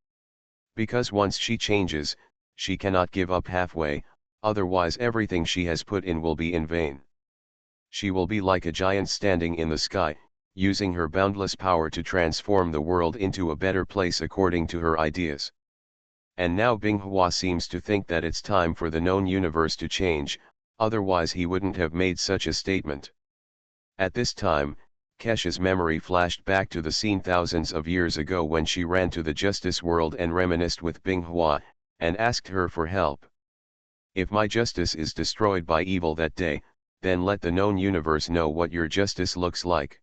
Because once she changes, she cannot give up halfway, otherwise everything she has put in will be in vain. She will be like a giant standing in the sky, using her boundless power to transform the world into a better place according to her ideas. And now Binghua seems to think that it's time for the known universe to change, otherwise he wouldn't have made such a statement. At this time, Kesha's memory flashed back to the scene thousands of years ago when she ran to the justice world and reminisced with Binghua, and asked her for help. If my justice is destroyed by evil that day, then let the known universe know what your justice looks like.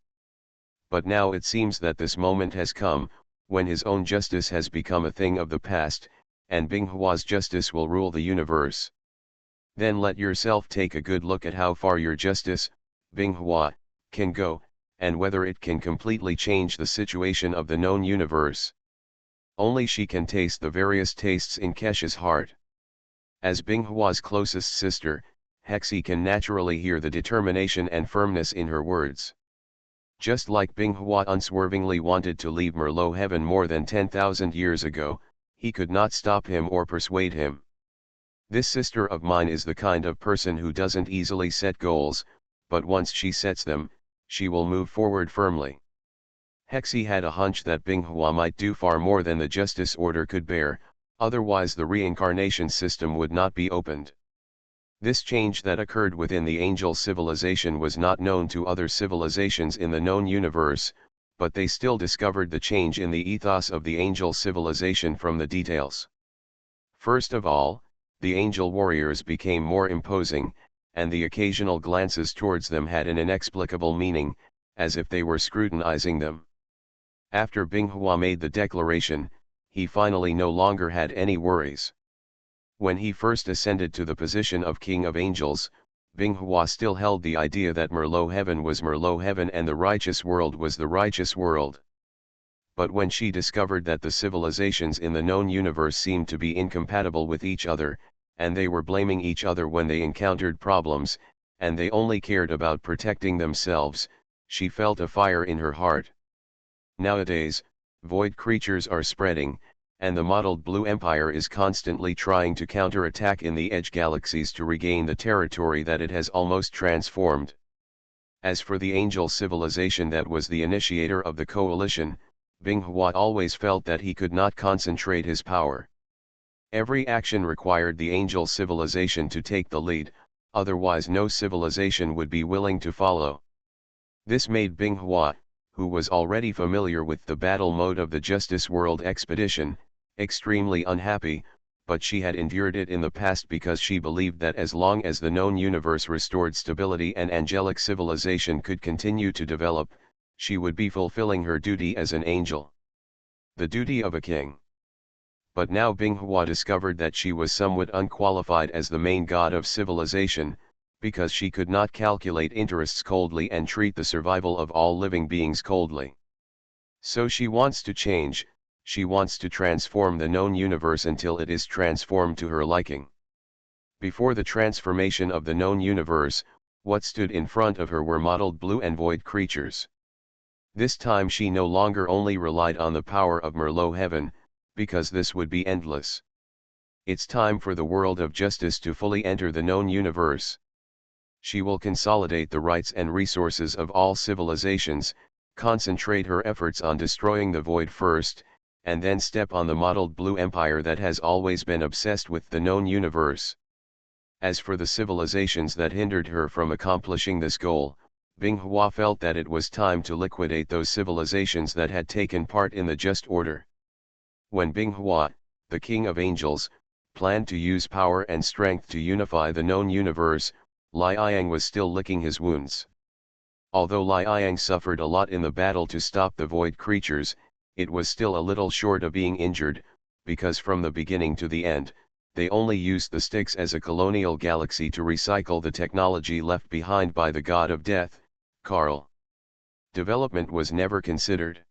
But now it seems that this moment has come, when his own justice has become a thing of the past, and Binghua's justice will rule the universe. Then let yourself take a good look at how far your justice, Binghua, can go, and whether it can completely change the situation of the known universe. Only she can taste the various tastes in Kesha's heart. As Binghua's closest sister, Hexi can naturally hear the determination and firmness in her words. Just like Binghua unswervingly wanted to leave Merlot heaven more than 10,000 years ago, he could not stop him or persuade him. This sister of mine is the kind of person who doesn't easily set goals, but once she sets them, she will move forward firmly. Hexi had a hunch that Binghua might do far more than the justice order could bear, otherwise the reincarnation system would not be opened. This change that occurred within the angel civilization was not known to other civilizations in the known universe, but they still discovered the change in the ethos of the angel civilization from the details. First of all, the angel warriors became more imposing, and the occasional glances towards them had an inexplicable meaning, as if they were scrutinizing them. After Binghua made the declaration, he finally no longer had any worries. When he first ascended to the position of King of Angels, Binghua still held the idea that Merlot heaven was Merlot heaven and the righteous world was the righteous world. But when she discovered that the civilizations in the known universe seemed to be incompatible with each other, and they were blaming each other when they encountered problems, and they only cared about protecting themselves, she felt a fire in her heart. Nowadays, void creatures are spreading, and the mottled blue empire is constantly trying to counterattack in the edge galaxies to regain the territory that it has almost transformed. As for the angel civilization that was the initiator of the coalition, Binghua always felt that he could not concentrate his power. Every action required the angel civilization to take the lead, otherwise no civilization would be willing to follow. This made Binghua, who was already familiar with the battle mode of the Justice World expedition, extremely unhappy, but she had endured it in the past because she believed that as long as the known universe restored stability and angelic civilization could continue to develop, she would be fulfilling her duty as an angel. The duty of a king. but now Binghua discovered that she was somewhat unqualified as the main god of civilization, because she could not calculate interests coldly and treat the survival of all living beings coldly. So she wants to change, she wants to transform the known universe until it is transformed to her liking. Before the transformation of the known universe, what stood in front of her were mottled blue and void creatures. This time she no longer only relied on the power of Merlot heaven, because this would be endless. It's time for the world of justice to fully enter the known universe. She will consolidate the rights and resources of all civilizations, concentrate her efforts on destroying the void first, and then step on the mottled blue empire that has always been obsessed with the known universe. As for the civilizations that hindered her from accomplishing this goal, Binghua felt that it was time to liquidate those civilizations that had taken part in the just order. When Binghua, the king of angels, planned to use power and strength to unify the known universe, Liang was still licking his wounds. Although Liang suffered a lot in the battle to stop the void creatures, it was still a little short of being injured, because from the beginning to the end, they only used the Styx as a colonial galaxy to recycle the technology left behind by the god of death, Karl. Development was never considered.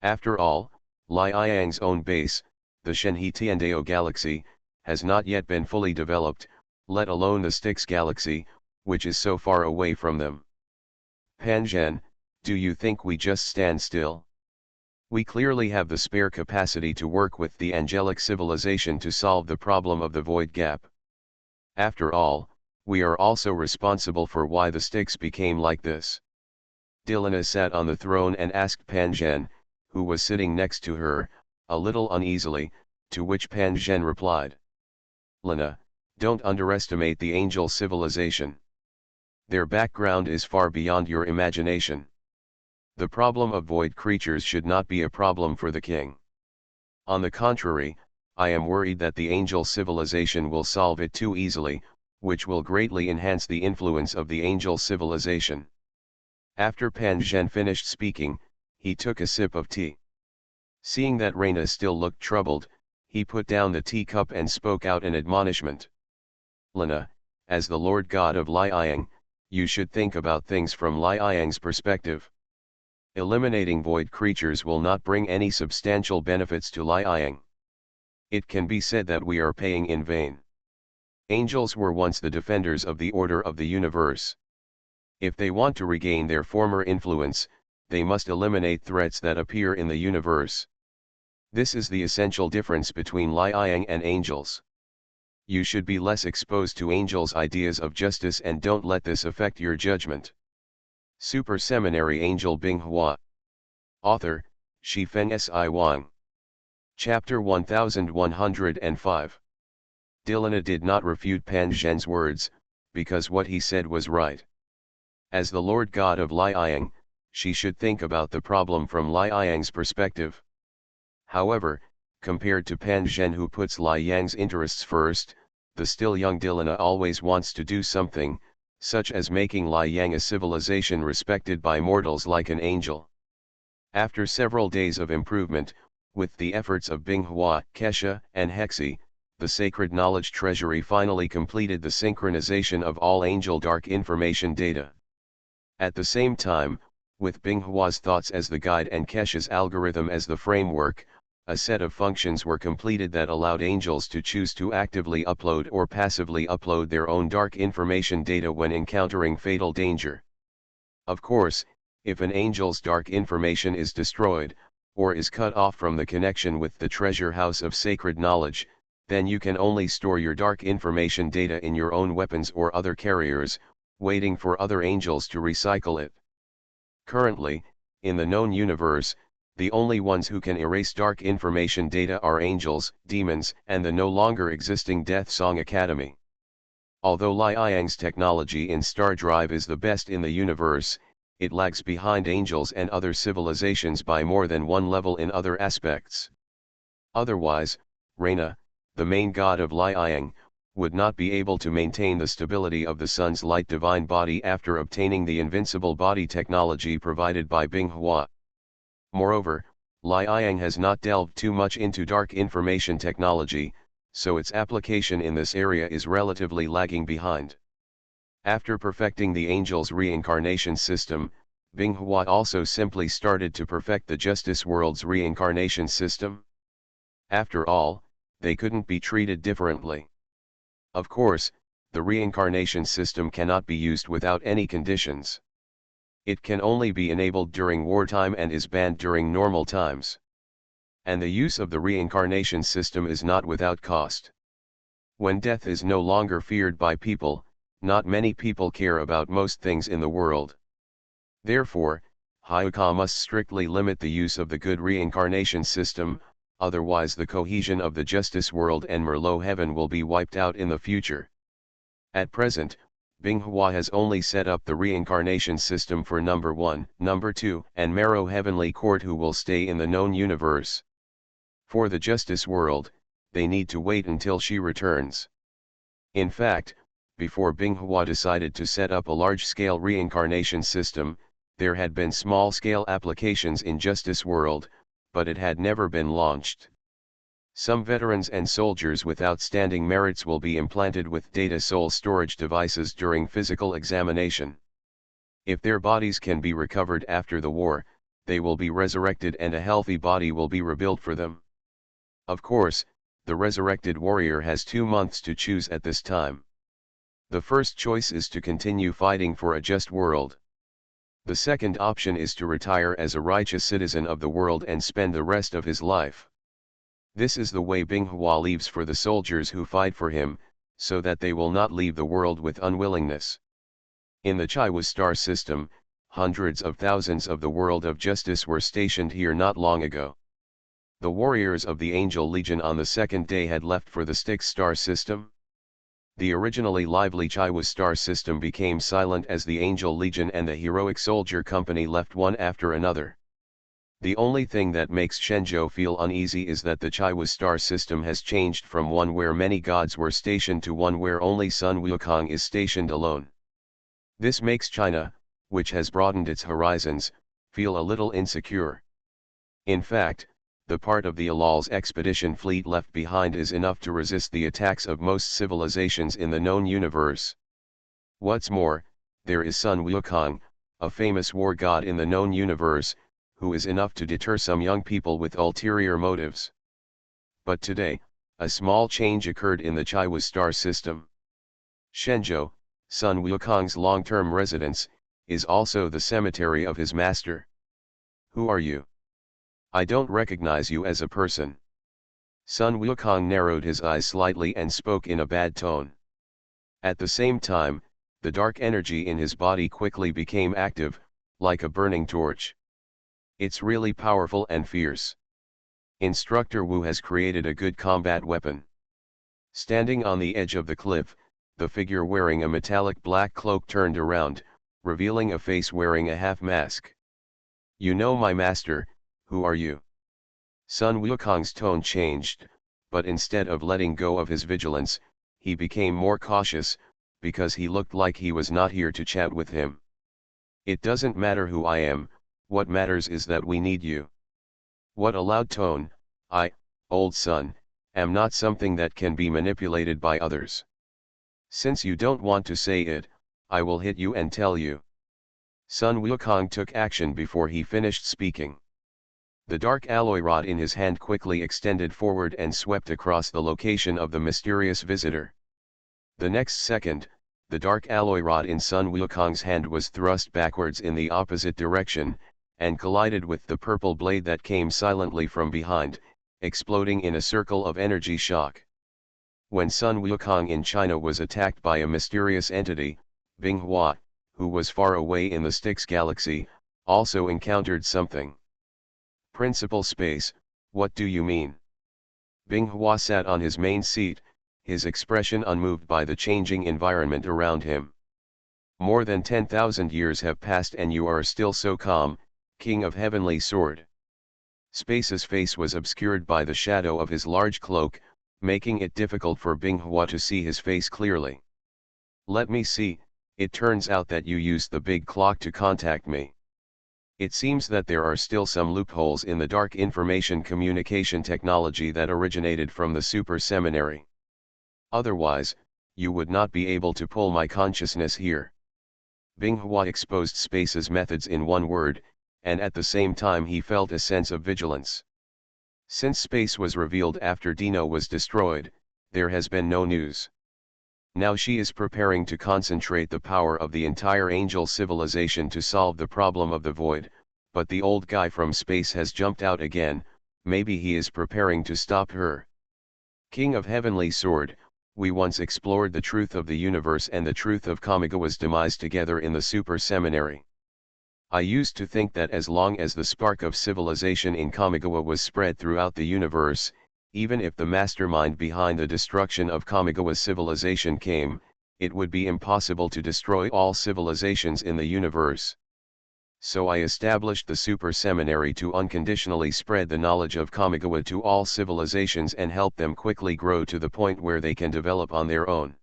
After all, Liang's own base, the Shenhe Tiandao galaxy, has not yet been fully developed, let alone the Styx galaxy, which is so far away from them. Pan Zhen, do you think we just stand still? We clearly have the spare capacity to work with the angelic civilization to solve the problem of the void gap. After all, we are also responsible for why the Styx became like this. Dilana sat on the throne and asked Pan Zhen, who was sitting next to her, a little uneasily, to which Pan Zhen replied. Lina, don't underestimate the angel civilization. Their background is far beyond your imagination. The problem of void creatures should not be a problem for the king. On the contrary, I am worried that the angel civilization will solve it too easily, which will greatly enhance the influence of the angel civilization. After Pan Zhen finished speaking, he took a sip of tea. Seeing that Reina still looked troubled, he put down the teacup and spoke out an admonishment. Lina, as the Lord God of Liang, you should think about things from Liang's perspective. Eliminating void creatures will not bring any substantial benefits to Liang. It can be said that we are paying in vain. Angels were once the defenders of the order of the universe. If they want to regain their former influence, they must eliminate threats that appear in the universe. This is the essential difference between Liang and angels. You should be less exposed to angels' ideas of justice and don't let this affect your judgment. Super Seminary Angel Binghua. Author, Shifeng Si Wang. Chapter 1105. Dilana did not refute Pan Zhen's words, because what he said was right. As the Lord God of Liang, she should think about the problem from Liang's perspective. However, compared to Pan Zhen, who puts Liang's interests first, the still young Dilana always wants to do something, such as making Liang a civilization respected by mortals like an angel. After several days of improvement, with the efforts of Binghua, Kesha, and Hexi, the Sacred Knowledge Treasury finally completed the synchronization of all angel dark information data. At the same time, with Binghua's thoughts as the guide and Kesha's algorithm as the framework, a set of functions were completed that allowed angels to choose to actively upload or passively upload their own dark information data when encountering fatal danger. Of course, if an angel's dark information is destroyed, or is cut off from the connection with the treasure house of sacred knowledge, then you can only store your dark information data in your own weapons or other carriers, waiting for other angels to recycle it. Currently, in the known universe, the only ones who can erase dark information data are angels, demons, and the no longer existing Death Song Academy. Although Liang's technology in Star Drive is the best in the universe, it lags behind angels and other civilizations by more than one level in other aspects. Otherwise, Reina, the main god of Liang, would not be able to maintain the stability of the sun's light divine body after obtaining the invincible body technology provided by Binghua. Moreover, Liang has not delved too much into dark information technology, so its application in this area is relatively lagging behind. After perfecting the angel's reincarnation system, Binghua also simply started to perfect the justice world's reincarnation system. After all, they couldn't be treated differently. Of course, the reincarnation system cannot be used without any conditions. It can only be enabled during wartime and is banned during normal times. And the use of the reincarnation system is not without cost. When death is no longer feared by people, not many people care about most things in the world. Therefore, Hyuka must strictly limit the use of the good reincarnation system, otherwise the cohesion of the justice world and Merlot heaven will be wiped out in the future. At present, Binghua has only set up the reincarnation system for number 1, number 2, and Marrow Heavenly Court, who will stay in the known universe. For the justice world, they need to wait until she returns. In fact, before Binghua decided to set up a large-scale reincarnation system, there had been small-scale applications in justice world, but it had never been launched. Some veterans and soldiers with outstanding merits will be implanted with data soul storage devices during physical examination. If their bodies can be recovered after the war, they will be resurrected and a healthy body will be rebuilt for them. Of course, the resurrected warrior has 2 months to choose at this time. The first choice is to continue fighting for a just world. The second option is to retire as a righteous citizen of the world and spend the rest of his life. This is the way Binghua leaves for the soldiers who fight for him, so that they will not leave the world with unwillingness. In the Chaiwa star system, hundreds of thousands of the world of justice were stationed here not long ago. The warriors of the Angel Legion on the second day had left for the Styx star system. The originally lively Chaiwa star system became silent as the Angel Legion and the Heroic Soldier Company left one after another. The only thing that makes Shenzhou feel uneasy is that the Chaiwa star system has changed from one where many gods were stationed to one where only Sun Wukong is stationed alone. This makes China, which has broadened its horizons, feel a little insecure. In fact, the part of the Alal's expedition fleet left behind is enough to resist the attacks of most civilizations in the known universe. What's more, there is Sun Wukong, a famous war god in the known universe, who is enough to deter some young people with ulterior motives. But today, a small change occurred in the Chaiwa star system. Shenzhou, Sun Wukong's long-term residence, is also the cemetery of his master. Who are you? I don't recognize you as a person. Sun Wukong narrowed his eyes slightly and spoke in a bad tone. At the same time, the dark energy in his body quickly became active, like a burning torch. It's really powerful and fierce. Instructor Wu has created a good combat weapon. Standing on the edge of the cliff, the figure wearing a metallic black cloak turned around, revealing a face wearing a half mask. You know my master, who are you? Sun Wukong's tone changed, but instead of letting go of his vigilance, he became more cautious, because he looked like he was not here to chat with him. It doesn't matter who I am, what matters is that we need you. What a loud tone. I, old Sun, am not something that can be manipulated by others. Since you don't want to say it, I will hit you and tell you. Sun Wukong took action before he finished speaking. The dark alloy rod in his hand quickly extended forward and swept across the location of the mysterious visitor. The next second, the dark alloy rod in Sun Wukong's hand was thrust backwards in the opposite direction, and collided with the purple blade that came silently from behind, exploding in a circle of energy shock. When Sun Wukong in China was attacked by a mysterious entity, Binghua, who was far away in the Styx galaxy, also encountered something. Principal space, what do you mean? Binghua sat on his main seat, his expression unmoved by the changing environment around him. More than 10,000 years have passed and you are still so calm, King of Heavenly Sword. Space's face was obscured by the shadow of his large cloak, making it difficult for Binghua to see his face clearly. Let me see, it turns out that you used the big clock to contact me. It seems that there are still some loopholes in the dark information communication technology that originated from the Super Seminary. Otherwise, you would not be able to pull my consciousness here. Binghua exposed Space's methods in one word, and at the same time he felt a sense of vigilance. Since Space was revealed after Dino was destroyed, there has been no news. Now she is preparing to concentrate the power of the entire angel civilization to solve the problem of the void, but the old guy from Space has jumped out again. Maybe he is preparing to stop her. King of Heavenly Sword, we once explored the truth of the universe and the truth of Kamigawa's demise together in the Super Seminary. I used to think that as long as the spark of civilization in Kamigawa was spread throughout the universe, even if the mastermind behind the destruction of Kamigawa's civilization came, it would be impossible to destroy all civilizations in the universe. So I established the Super Seminary to unconditionally spread the knowledge of Kamigawa to all civilizations and help them quickly grow to the point where they can develop on their own.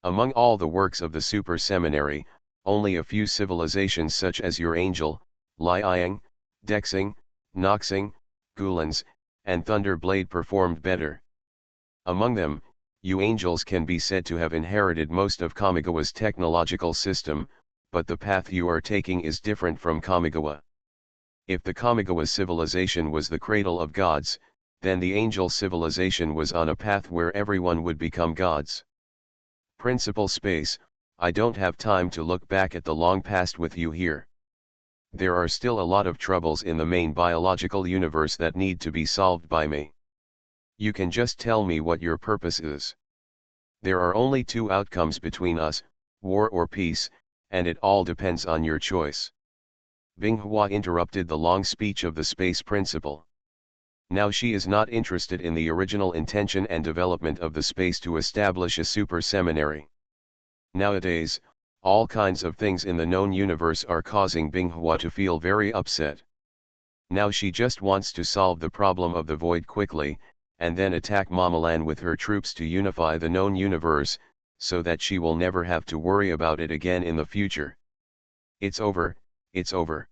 Among all the works of the Super Seminary, only a few civilizations such as your Angel, Liang, Dexing, Noxing, Gulans, and Thunderblade performed better. Among them, you angels can be said to have inherited most of Kamigawa's technological system, but the path you are taking is different from Kamigawa. If the Kamigawa civilization was the cradle of gods, then the angel civilization was on a path where everyone would become gods. Principal Space, I don't have time to look back at the long past with you here. There are still a lot of troubles in the main biological universe that need to be solved by me. You can just tell me what your purpose is. There are only two outcomes between us, war or peace, and it all depends on your choice. Binghua interrupted the long speech of the space principal. Now she is not interested in the original intention and development of the space to establish a super seminary. Nowadays, all kinds of things in the known universe are causing Binghua to feel very upset. Now she just wants to solve the problem of the void quickly, and then attack Mamalan with her troops to unify the known universe, so that she will never have to worry about it again in the future. It's over, it's over.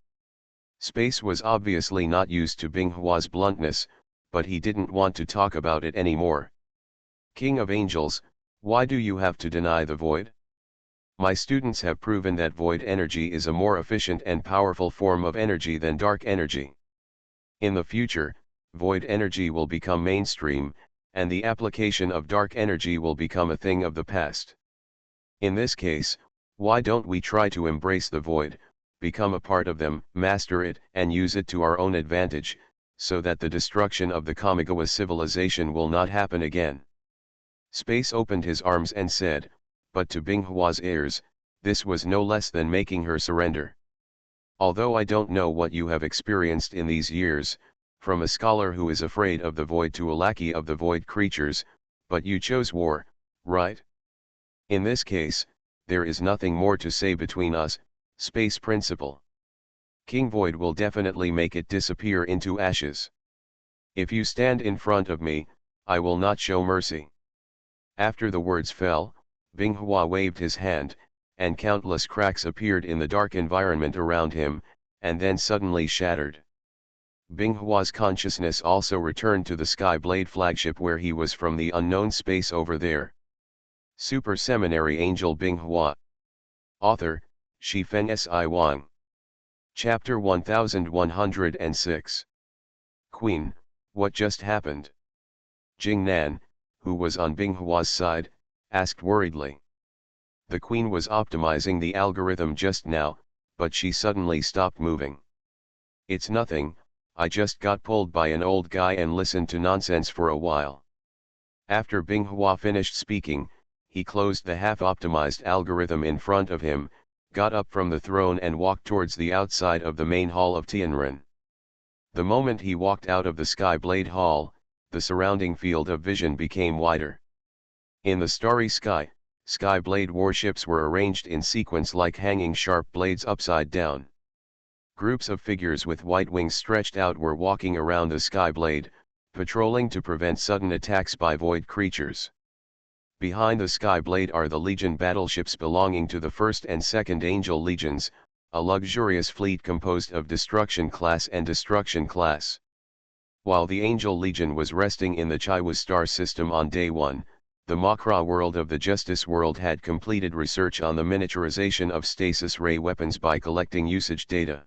Space was obviously not used to Binghua's bluntness, but he didn't want to talk about it anymore. King of Angels, why do you have to deny the void? My students have proven that void energy is a more efficient and powerful form of energy than dark energy. In the future, void energy will become mainstream, and the application of dark energy will become a thing of the past. In this case, why don't we try to embrace the void, become a part of them, master it, and use it to our own advantage, so that the destruction of the Kamigawa civilization will not happen again? Space opened his arms and said, but to Binghua's ears, this was no less than making her surrender. Although I don't know what you have experienced in these years, from a scholar who is afraid of the void to a lackey of the void creatures, but you chose war, right? In this case, there is nothing more to say between us, Space Principal. King Void will definitely make it disappear into ashes. If you stand in front of me, I will not show mercy. After the words fell, Binghua waved his hand, and countless cracks appeared in the dark environment around him, and then suddenly shattered. Binghua's consciousness also returned to the Skyblade flagship where he was from the unknown space over there. Super Seminary Angel Binghua. Author, Shifeng Si Wang. Chapter 1106. Queen, what just happened? Jing Nan, who was on Binghua's side, asked worriedly. The Queen was optimizing the algorithm just now, but she suddenly stopped moving. It's nothing, I just got pulled by an old guy and listened to nonsense for a while. After Binghua finished speaking, he closed the half-optimized algorithm in front of him, got up from the throne and walked towards the outside of the main hall of Tianren. The moment he walked out of the Skyblade Hall, the surrounding field of vision became wider. In the starry sky, Skyblade warships were arranged in sequence like hanging sharp blades upside down. Groups of figures with white wings stretched out were walking around the Skyblade, patrolling to prevent sudden attacks by void creatures. Behind the Skyblade are the Legion battleships belonging to the 1st and 2nd Angel Legions, a luxurious fleet composed of Destruction Class and Destruction Class. While the Angel Legion was resting in the Chiwa star system on day 1, the Makra world of the Justice world had completed research on the miniaturization of stasis ray weapons by collecting usage data.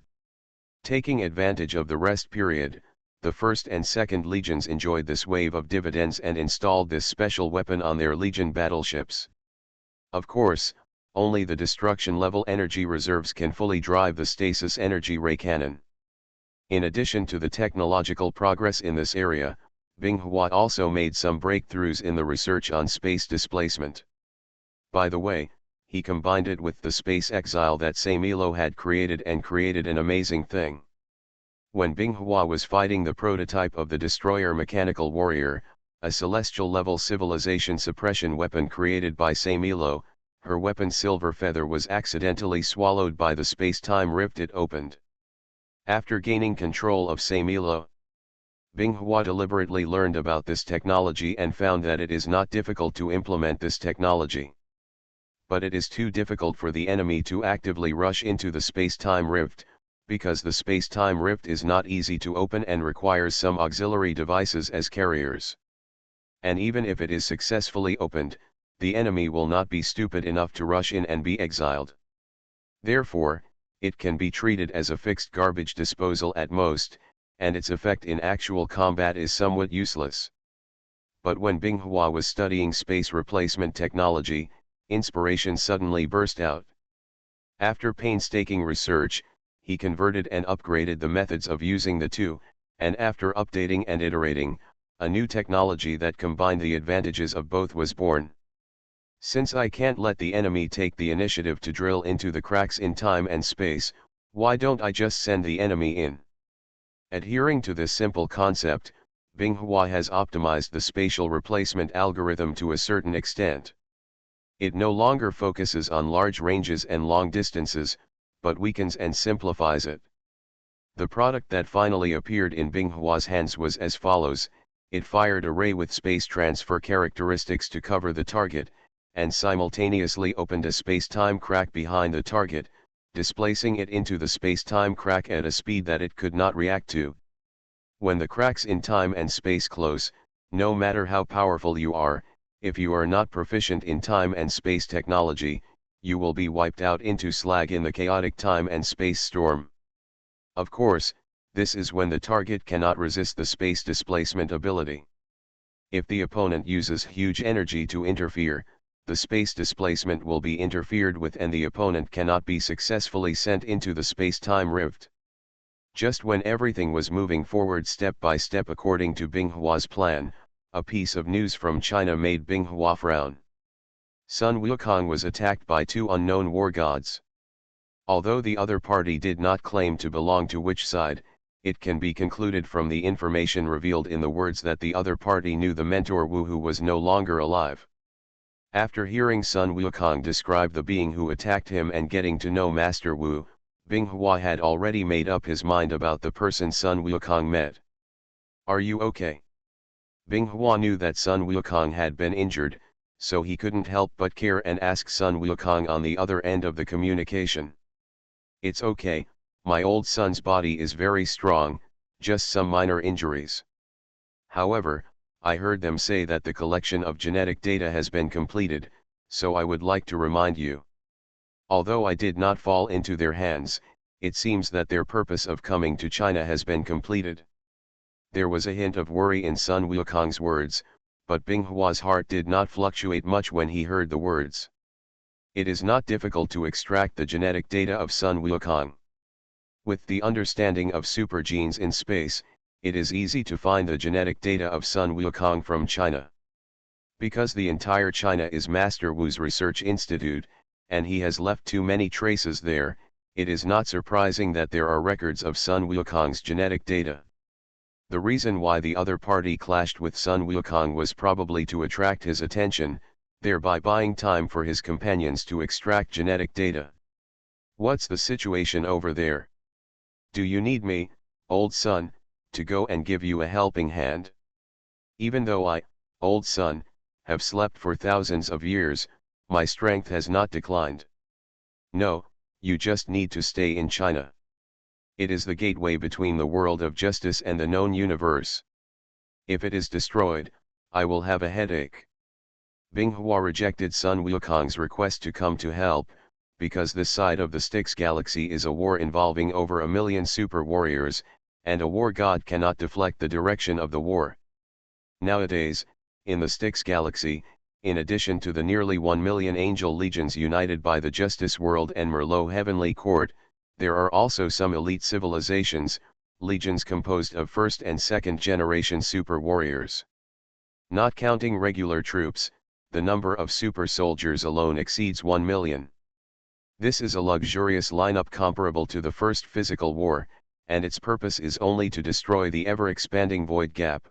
Taking advantage of the rest period, the 1st and 2nd Legions enjoyed this wave of dividends and installed this special weapon on their Legion battleships. Of course, only the destruction-level energy reserves can fully drive the stasis energy ray cannon. In addition to the technological progress in this area, Binghua also made some breakthroughs in the research on space displacement. By the way, he combined it with the space exile that Samilo had created and created an amazing thing. When Binghua was fighting the prototype of the destroyer Mechanical Warrior, a celestial-level civilization suppression weapon created by Samilo, her weapon Silver Feather was accidentally swallowed by the space-time rift it opened. After gaining control of Samilo, Binghua deliberately learned about this technology and found that it is not difficult to implement this technology. But it is too difficult for the enemy to actively rush into the space-time rift, because the space-time rift is not easy to open and requires some auxiliary devices as carriers. And even if it is successfully opened, the enemy will not be stupid enough to rush in and be exiled. Therefore, it can be treated as a fixed garbage disposal at most, and its effect in actual combat is somewhat useless. But when Binghua was studying space replacement technology, inspiration suddenly burst out. After painstaking research, he converted and upgraded the methods of using the two, and after updating and iterating, a new technology that combined the advantages of both was born. Since I can't let the enemy take the initiative to drill into the cracks in time and space, why don't I just send the enemy in? Adhering to this simple concept, Binghua has optimized the spatial replacement algorithm to a certain extent. It no longer focuses on large ranges and long distances, but weakens and simplifies it. The product that finally appeared in Binghua's hands was as follows: it fired a ray with space transfer characteristics to cover the target, and simultaneously opened a space-time crack behind the target, displacing it into the space-time crack at a speed that it could not react to. When the cracks in time and space close, no matter how powerful you are, if you are not proficient in time and space technology, you will be wiped out into slag in the chaotic time and space storm. Of course, this is when the target cannot resist the space displacement ability. If the opponent uses huge energy to interfere, the space displacement will be interfered with and the opponent cannot be successfully sent into the space-time rift. Just when everything was moving forward step by step according to Binghua's plan, a piece of news from China made Binghua frown. Sun Wukong was attacked by two unknown war gods. Although the other party did not claim to belong to which side, it can be concluded from the information revealed in the words that the other party knew the mentor Wu, who was no longer alive. After hearing Sun Wukong describe the being who attacked him and getting to know Master Wu, Binghua had already made up his mind about the person Sun Wukong met. "Are you okay?" Binghua knew that Sun Wukong had been injured, so he couldn't help but care and ask Sun Wukong on the other end of the communication. "It's okay, my old son's body is very strong, just some minor injuries. However, I heard them say that the collection of genetic data has been completed, so I would like to remind you. Although I did not fall into their hands, it seems that their purpose of coming to China has been completed." There was a hint of worry in Sun Wukong's words, but Binghua's heart did not fluctuate much when he heard the words. It is not difficult to extract the genetic data of Sun Wukong. With the understanding of super genes in space, it is easy to find the genetic data of Sun Wukong from China. Because the entire China is Master Wu's research institute, and he has left too many traces there, it is not surprising that there are records of Sun Wukong's genetic data. The reason why the other party clashed with Sun Wukong was probably to attract his attention, thereby buying time for his companions to extract genetic data. "What's the situation over there? Do you need me, old son, to go and give you a helping hand? Even though I, old son, have slept for thousands of years, my strength has not declined." "No, you just need to stay in China. It is the gateway between the world of justice and the known universe. If it is destroyed, I will have a headache. Binghua rejected Sun Wukong's request to come to help, because this side of the Styx galaxy is a war involving over 1 million super warriors, and a war god cannot deflect the direction of the war. Nowadays, in the Styx galaxy, in addition to the nearly 1 million angel legions united by the Justice World and Merlot Heavenly Court, there are also some elite civilizations, legions composed of first and second generation super warriors. Not counting regular troops, the number of super soldiers alone exceeds 1 million. This is a luxurious lineup comparable to the First Physical War, and its purpose is only to destroy the ever-expanding void gap.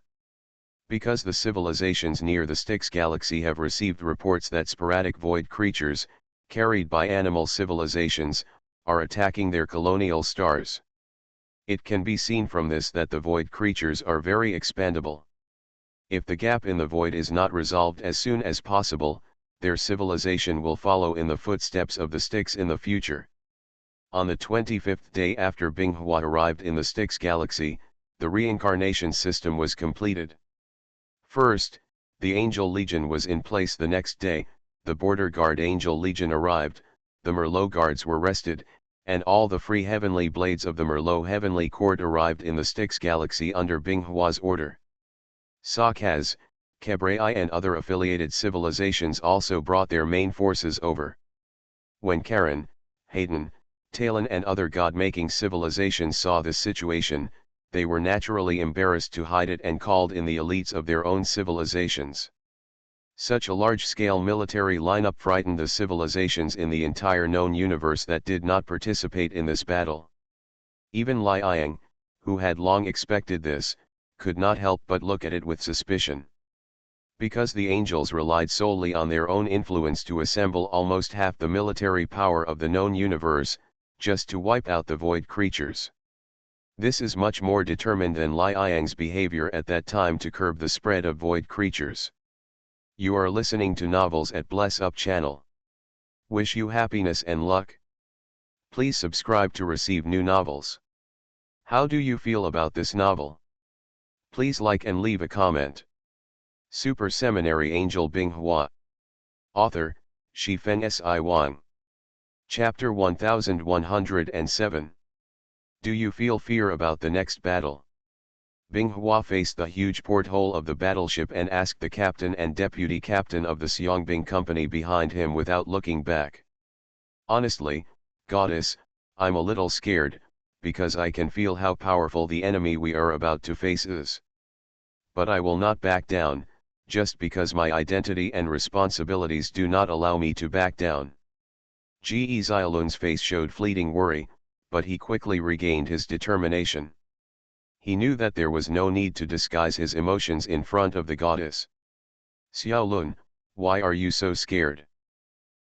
Because the civilizations near the Styx galaxy have received reports that sporadic void creatures, carried by animal civilizations, are attacking their colonial stars. It can be seen from this that the void creatures are very expandable. If the gap in the void is not resolved as soon as possible, their civilization will follow in the footsteps of the Styx in the future. On the 25th day after Binghua arrived in the Styx galaxy, the reincarnation system was completed. First, the Angel Legion was in place the next day, the Border Guard Angel Legion arrived, the Merlot Guards were rested, and all the free heavenly blades of the Merlot Heavenly Court arrived in the Styx galaxy under Binghua's order. Sakaz, Kebrai and other affiliated civilizations also brought their main forces over. When Karen, Hayden, Talon and other god-making civilizations saw this situation, they were naturally embarrassed to hide it and called in the elites of their own civilizations. Such a large-scale military lineup frightened the civilizations in the entire known universe that did not participate in this battle. Even Li Yang, who had long expected this, could not help but look at it with suspicion. Because the angels relied solely on their own influence to assemble almost half the military power of the known universe, just to wipe out the void creatures. This is much more determined than Li Yang's behavior at that time to curb the spread of void creatures. You are listening to Novels at Bless Up channel. Wish you happiness and luck. Please subscribe to receive new novels. How do you feel about this novel? Please like and leave a comment. Super Seminary Angel Binghua. Author, Shifeng Si Wang. Chapter 1107. Do you feel fear about the next battle? Binghua faced the huge porthole of the battleship and asked the captain and deputy captain of the Xiangbing company behind him without looking back. Honestly, goddess, I'm a little scared, because I can feel how powerful the enemy we are about to face is. But I will not back down, just because my identity and responsibilities do not allow me to back down. Ge Xiaolun's face showed fleeting worry, but he quickly regained his determination. He knew that there was no need to disguise his emotions in front of the goddess. Xiaolun, why are you so scared?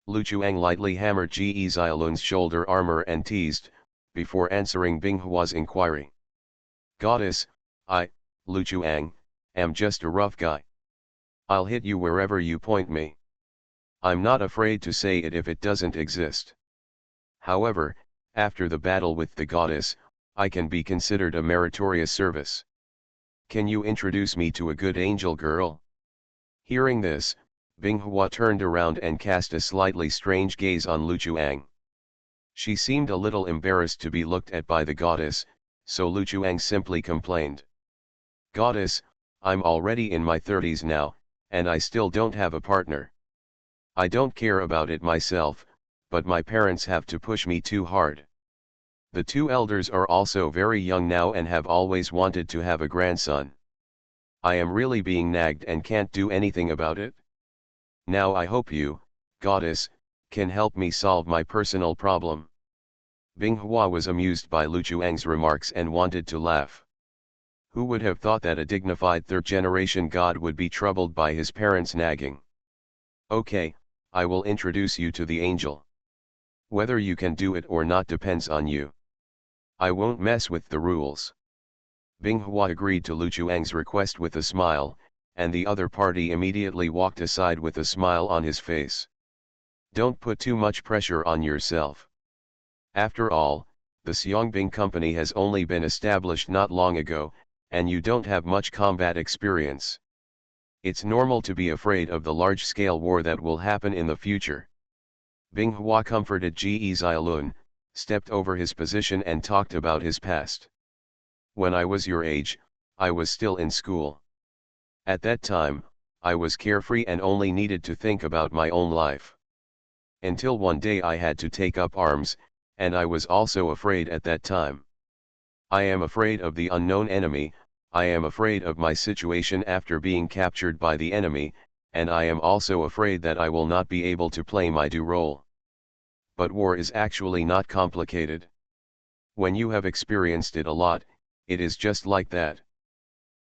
Lu Chuang lightly hammered Ge Xiaolun's shoulder armor and teased, before answering Binghua's inquiry. Goddess, Lu Chuang, am just a rough guy. I'll hit you wherever you point me. I'm not afraid to say it if it doesn't exist. However, after the battle with the goddess, I can be considered a meritorious service. Can you introduce me to a good angel girl? Hearing this, Binghua turned around and cast a slightly strange gaze on Lu Chuang. She seemed a little embarrassed to be looked at by the goddess, so Lu Chuang simply complained. Goddess, I'm already in my 30s now, and I still don't have a partner. I don't care about it myself, but my parents have to push me too hard. The two elders are also very young now and have always wanted to have a grandson. I am really being nagged and can't do anything about it. Now I hope you, goddess, can help me solve my personal problem. Binghua was amused by Lu Chuang's remarks and wanted to laugh. Who would have thought that a dignified third-generation god would be troubled by his parents' nagging? Okay, I will introduce you to the angel. Whether you can do it or not depends on you. I won't mess with the rules. Binghua agreed to Lu Chuang's request with a smile, and the other party immediately walked aside with a smile on his face. Don't put too much pressure on yourself. After all, the Xiangbing Company has only been established not long ago, and you don't have much combat experience. It's normal to be afraid of the large-scale war that will happen in the future. Binghua comforted Ge Xiaolun, stepped over his position and talked about his past. When I was your age, I was still in school. At that time, I was carefree and only needed to think about my own life. Until one day I had to take up arms, and I was also afraid at that time. I am afraid of the unknown enemy, I am afraid of my situation after being captured by the enemy, and I am also afraid that I will not be able to play my due role. But war is actually not complicated. When you have experienced it a lot, it is just like that.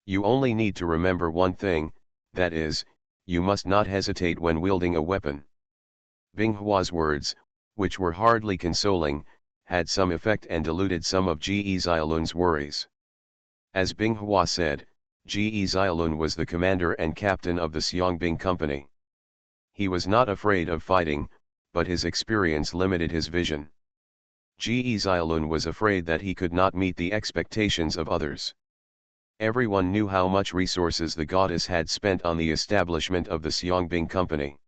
You only need to remember one thing, that is, you must not hesitate when wielding a weapon. Binghua's words, which were hardly consoling, had some effect and diluted some of Ge Xiaolun's worries. As Binghua said, Ge Xiaolun was the commander and captain of the Xiangbing Company. He was not afraid of fighting, but his experience limited his vision. Ge Xiaolun was afraid that he could not meet the expectations of others. Everyone knew how much resources the goddess had spent on the establishment of the Xiangbing Company.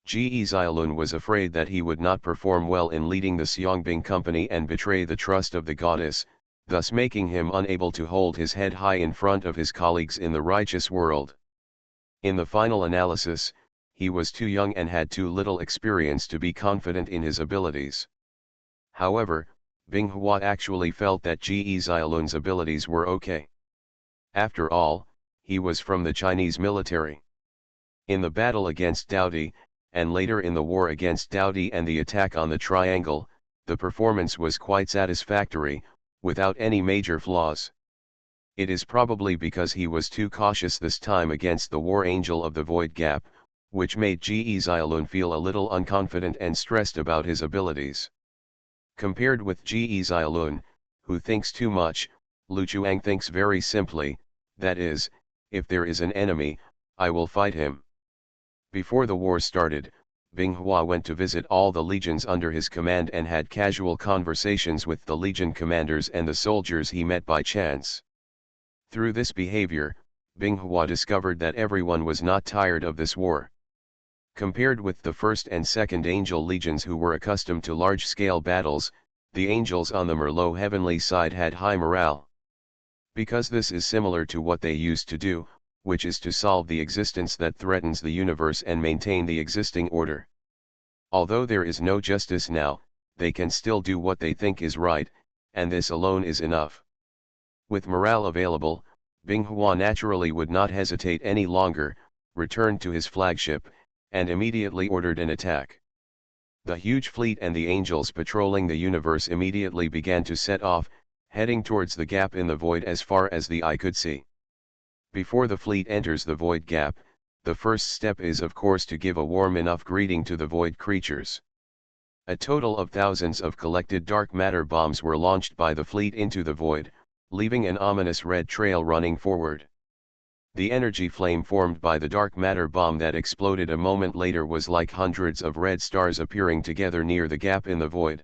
Ge Xiaolun was afraid that he would not perform well in leading the Xiangbing Company and betray the trust of the goddess, thus making him unable to hold his head high in front of his colleagues in the righteous world. In the final analysis, he was too young and had too little experience to be confident in his abilities. However, Binghua actually felt that Ge Xiaolun's abilities were okay. After all, he was from the Chinese military. In the battle against Daodi, and later in the war against Daodi and the attack on the Triangle, the performance was quite satisfactory, without any major flaws. It is probably because he was too cautious this time against the War Angel of the Void Gap, which made Ge Xiaolun feel a little unconfident and stressed about his abilities. Compared with Ge Xiaolun, who thinks too much, Lu Chuang thinks very simply, that is, if there is an enemy, I will fight him. Before the war started, Binghua went to visit all the legions under his command and had casual conversations with the legion commanders and the soldiers he met by chance. Through this behavior, Binghua discovered that everyone was not tired of this war. Compared with the first and second angel legions who were accustomed to large-scale battles, the angels on the Merlot heavenly side had high morale. Because this is similar to what they used to do, which is to solve the existence that threatens the universe and maintain the existing order. Although there is no justice now, they can still do what they think is right, and this alone is enough. With morale available, Binghua naturally would not hesitate any longer, returned to his flagship, and immediately ordered an attack. The huge fleet and the angels patrolling the universe immediately began to set off, heading towards the gap in the void as far as the eye could see. Before the fleet enters the void gap, the first step is of course to give a warm enough greeting to the void creatures. A total of thousands of collected dark matter bombs were launched by the fleet into the void, leaving an ominous red trail running forward. The energy flame formed by the dark matter bomb that exploded a moment later was like hundreds of red stars appearing together near the gap in the void.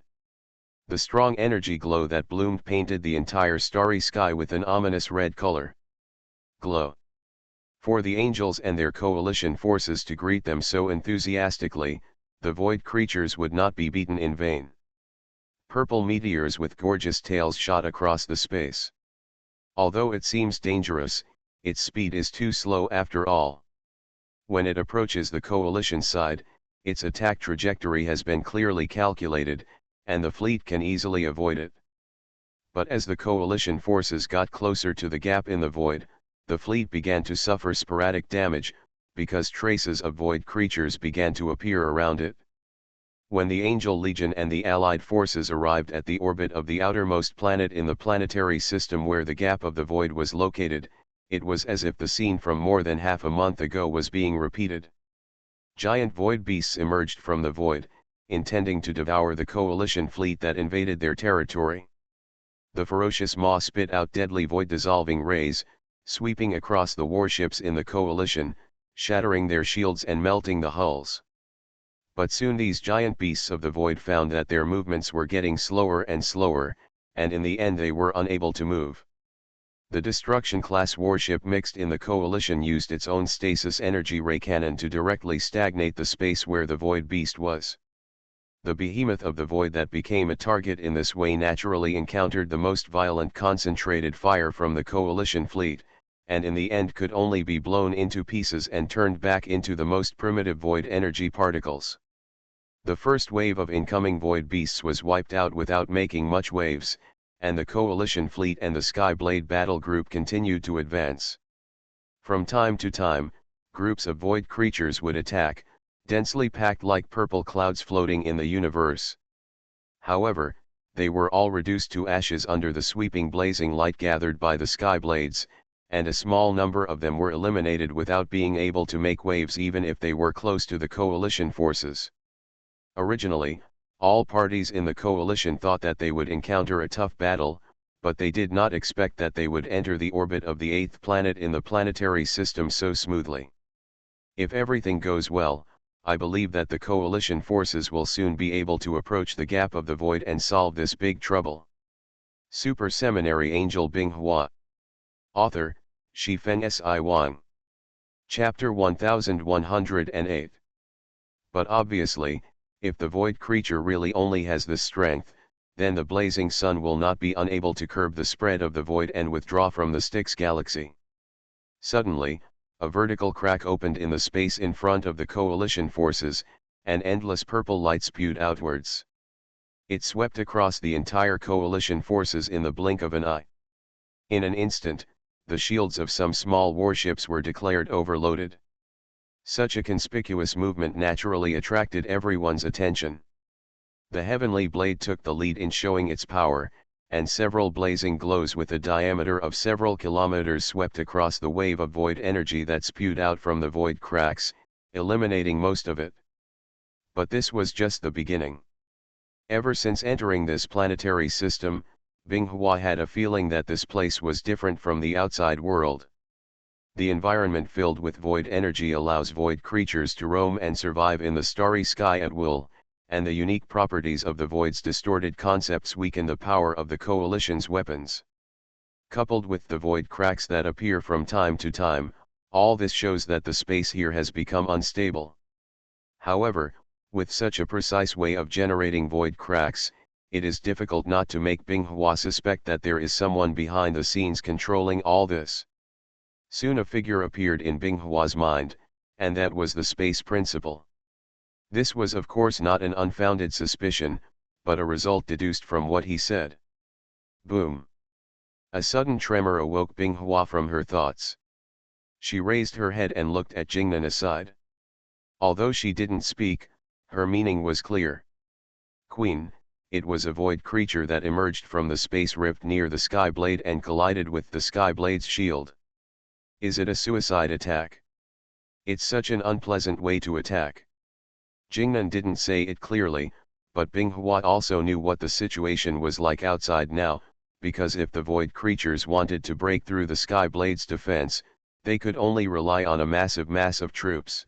The strong energy glow that bloomed painted the entire starry sky with an ominous red color. Glow. For the angels and their coalition forces to greet them so enthusiastically, the void creatures would not be beaten in vain. Purple meteors with gorgeous tails shot across the space. Although it seems dangerous, its speed is too slow after all. When it approaches the coalition side, its attack trajectory has been clearly calculated, and the fleet can easily avoid it. But as the coalition forces got closer to the gap in the void, the fleet began to suffer sporadic damage, because traces of void creatures began to appear around it. When the Angel Legion and the Allied forces arrived at the orbit of the outermost planet in the planetary system where the gap of the void was located, it was as if the scene from more than half a month ago was being repeated. Giant void beasts emerged from the void, intending to devour the coalition fleet that invaded their territory. The ferocious maw spit out deadly void-dissolving rays, sweeping across the warships in the coalition, shattering their shields and melting the hulls. But soon these giant beasts of the void found that their movements were getting slower and slower, and in the end they were unable to move. The destruction-class warship mixed in the coalition used its own stasis energy ray cannon to directly stagnate the space where the void beast was. The behemoth of the void that became a target in this way naturally encountered the most violent concentrated fire from the coalition fleet, and in the end could only be blown into pieces and turned back into the most primitive void energy particles. The first wave of incoming void beasts was wiped out without making much waves, and the coalition fleet and the Skyblade battle group continued to advance. From time to time, groups of void creatures would attack, densely packed like purple clouds floating in the universe. However, they were all reduced to ashes under the sweeping blazing light gathered by the Skyblades, and a small number of them were eliminated without being able to make waves even if they were close to the coalition forces. Originally, all parties in the coalition thought that they would encounter a tough battle, but they did not expect that they would enter the orbit of the 8th planet in the planetary system so smoothly. If everything goes well, I believe that the coalition forces will soon be able to approach the gap of the void and solve this big trouble. Super Seminary Angel Binghua. Author, Shifeng Si Wang. Chapter 1108. But obviously, if the void creature really only has this strength, then the blazing sun will not be unable to curb the spread of the void and withdraw from the Styx galaxy. Suddenly, a vertical crack opened in the space in front of the coalition forces, and endless purple light spewed outwards. It swept across the entire coalition forces in the blink of an eye. In an instant, the shields of some small warships were declared overloaded. Such a conspicuous movement naturally attracted everyone's attention. The heavenly blade took the lead in showing its power, and several blazing glows with a diameter of several kilometers swept across the wave of void energy that spewed out from the void cracks, eliminating most of it. But this was just the beginning. Ever since entering this planetary system, Binghua had a feeling that this place was different from the outside world. The environment filled with void energy allows void creatures to roam and survive in the starry sky at will, and the unique properties of the void's distorted concepts weaken the power of the coalition's weapons. Coupled with the void cracks that appear from time to time, all this shows that the space here has become unstable. However, with such a precise way of generating void cracks, it is difficult not to make Binghua suspect that there is someone behind the scenes controlling all this. Soon a figure appeared in Binghua's mind, and that was the space principal. This was of course not an unfounded suspicion, but a result deduced from what he said. Boom! A sudden tremor awoke Binghua from her thoughts. She raised her head and looked at Jingnan aside. Although she didn't speak, her meaning was clear. Queen, it was a void creature that emerged from the space rift near the Skyblade and collided with the Skyblade's shield. Is it a suicide attack? It's such an unpleasant way to attack. Jingnan didn't say it clearly, but Binghua also knew what the situation was like outside now, because if the void creatures wanted to break through the Skyblade's defense, they could only rely on a massive mass of troops.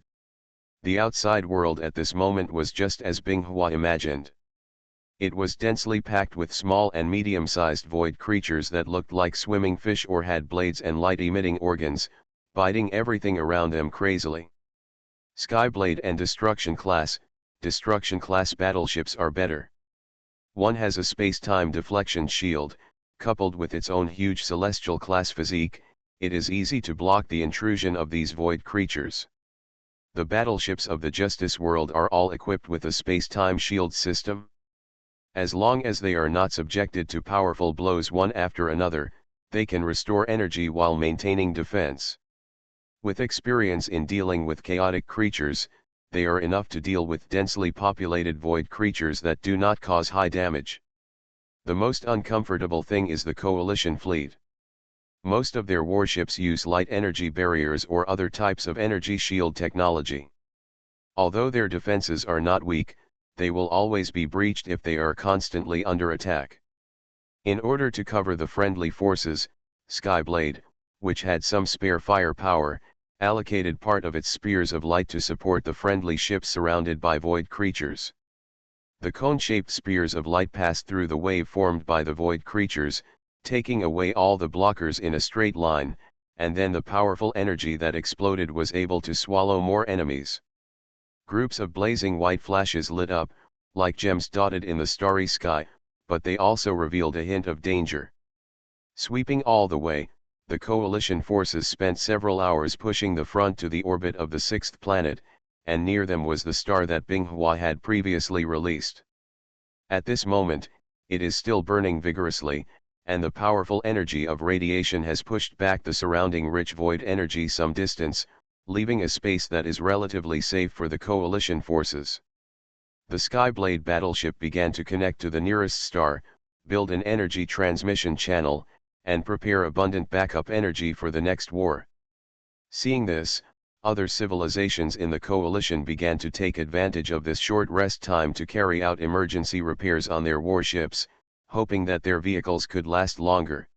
The outside world at this moment was just as Binghua imagined. It was densely packed with small and medium-sized void creatures that looked like swimming fish or had blades and light-emitting organs, biting everything around them crazily. Skyblade and Destruction class battleships are better. One has a space-time deflection shield, coupled with its own huge celestial class physique, it is easy to block the intrusion of these void creatures. The battleships of the Justice world are all equipped with a space-time shield system. As long as they are not subjected to powerful blows one after another, they can restore energy while maintaining defense. With experience in dealing with chaotic creatures, they are enough to deal with densely populated void creatures that do not cause high damage. The most uncomfortable thing is the coalition fleet. Most of their warships use light energy barriers or other types of energy shield technology. Although their defenses are not weak, they will always be breached if they are constantly under attack. In order to cover the friendly forces, Skyblade, which had some spare firepower, allocated part of its spears of light to support the friendly ship surrounded by void creatures. The cone-shaped spears of light passed through the wave formed by the void creatures, taking away all the blockers in a straight line, and then the powerful energy that exploded was able to swallow more enemies. Groups of blazing white flashes lit up, like gems dotted in the starry sky, but they also revealed a hint of danger. Sweeping all the way, the coalition forces spent several hours pushing the front to the orbit of the sixth planet, and near them was the star that Binghua had previously released. At this moment, it is still burning vigorously, and the powerful energy of radiation has pushed back the surrounding rich void energy some distance, leaving a space that is relatively safe for the coalition forces. The Skyblade battleship began to connect to the nearest star, build an energy transmission channel, and prepare abundant backup energy for the next war. Seeing this, other civilizations in the coalition began to take advantage of this short rest time to carry out emergency repairs on their warships, hoping that their vehicles could last longer.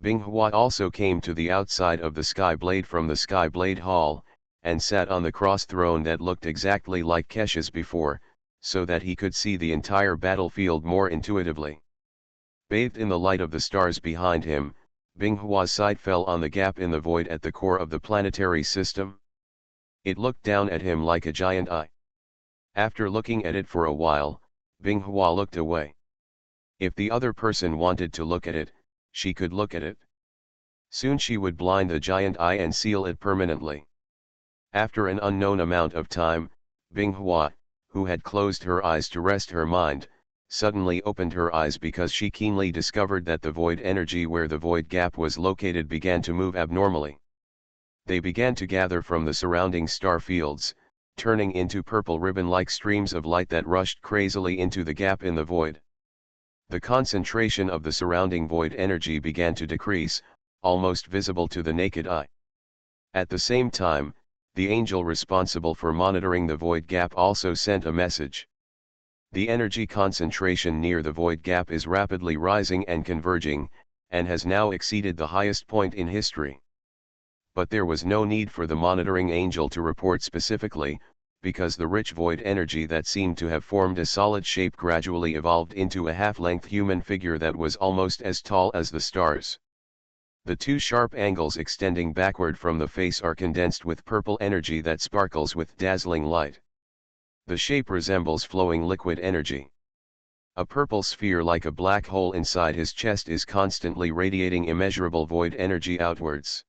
Binghua also came to the outside of the Skyblade from the Skyblade Hall, and sat on the cross throne that looked exactly like Kesh's before, so that he could see the entire battlefield more intuitively. Bathed in the light of the stars behind him, Binghua's sight fell on the gap in the void at the core of the planetary system. It looked down at him like a giant eye. After looking at it for a while, Binghua looked away. If the other person wanted to look at it, she could look at it. Soon she would blind the giant eye and seal it permanently. After an unknown amount of time, Binghua, who had closed her eyes to rest her mind, suddenly opened her eyes because she keenly discovered that the void energy where the void gap was located began to move abnormally. They began to gather from the surrounding star fields, turning into purple ribbon-like streams of light that rushed crazily into the gap in the void. The concentration of the surrounding void energy began to decrease, almost visible to the naked eye. At the same time, the angel responsible for monitoring the void gap also sent a message. The energy concentration near the void gap is rapidly rising and converging, and has now exceeded the highest point in history. But there was no need for the monitoring angel to report specifically, because the rich void energy that seemed to have formed a solid shape gradually evolved into a half-length human figure that was almost as tall as the stars. The two sharp angles extending backward from the face are condensed with purple energy that sparkles with dazzling light. The shape resembles flowing liquid energy. A purple sphere like a black hole inside his chest is constantly radiating immeasurable void energy outwards.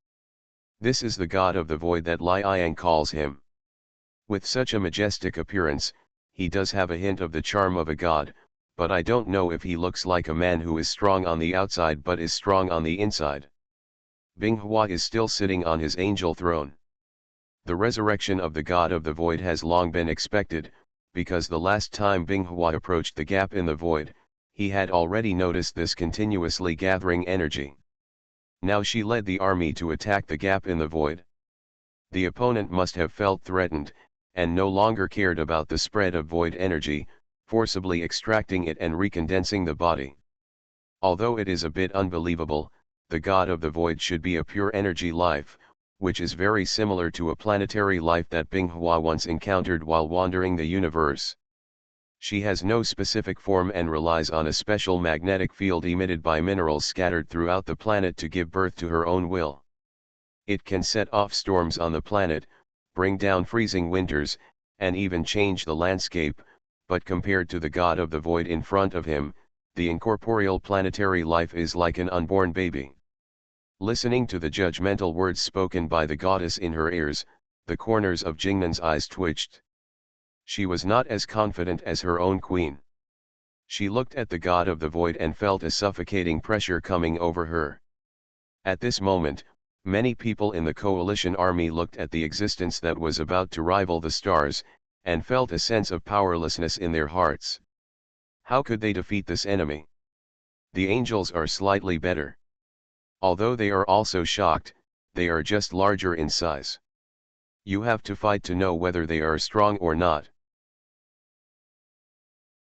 This is the god of the void that Liang calls him. With such a majestic appearance, he does have a hint of the charm of a god, but I don't know if he looks like a man who is strong on the outside but is strong on the inside. Binghua is still sitting on his angel throne. The resurrection of the god of the void has long been expected, because the last time Binghua approached the gap in the void, he had already noticed this continuously gathering energy. Now she led the army to attack the gap in the void. The opponent must have felt threatened, and no longer cared about the spread of void energy, forcibly extracting it and recondensing the body. Although it is a bit unbelievable, the god of the void should be a pure energy life, which is very similar to a planetary life that Binghua once encountered while wandering the universe. She has no specific form and relies on a special magnetic field emitted by minerals scattered throughout the planet to give birth to her own will. It can set off storms on the planet, bring down freezing winters, and even change the landscape, but compared to the god of the void in front of him, the incorporeal planetary life is like an unborn baby. Listening to the judgmental words spoken by the goddess in her ears, the corners of Jingnan's eyes twitched. She was not as confident as her own queen. She looked at the god of the void and felt a suffocating pressure coming over her. At this moment, many people in the coalition army looked at the existence that was about to rival the stars, and felt a sense of powerlessness in their hearts. How could they defeat this enemy? The angels are slightly better. Although they are also shocked, they are just larger in size. You have to fight to know whether they are strong or not.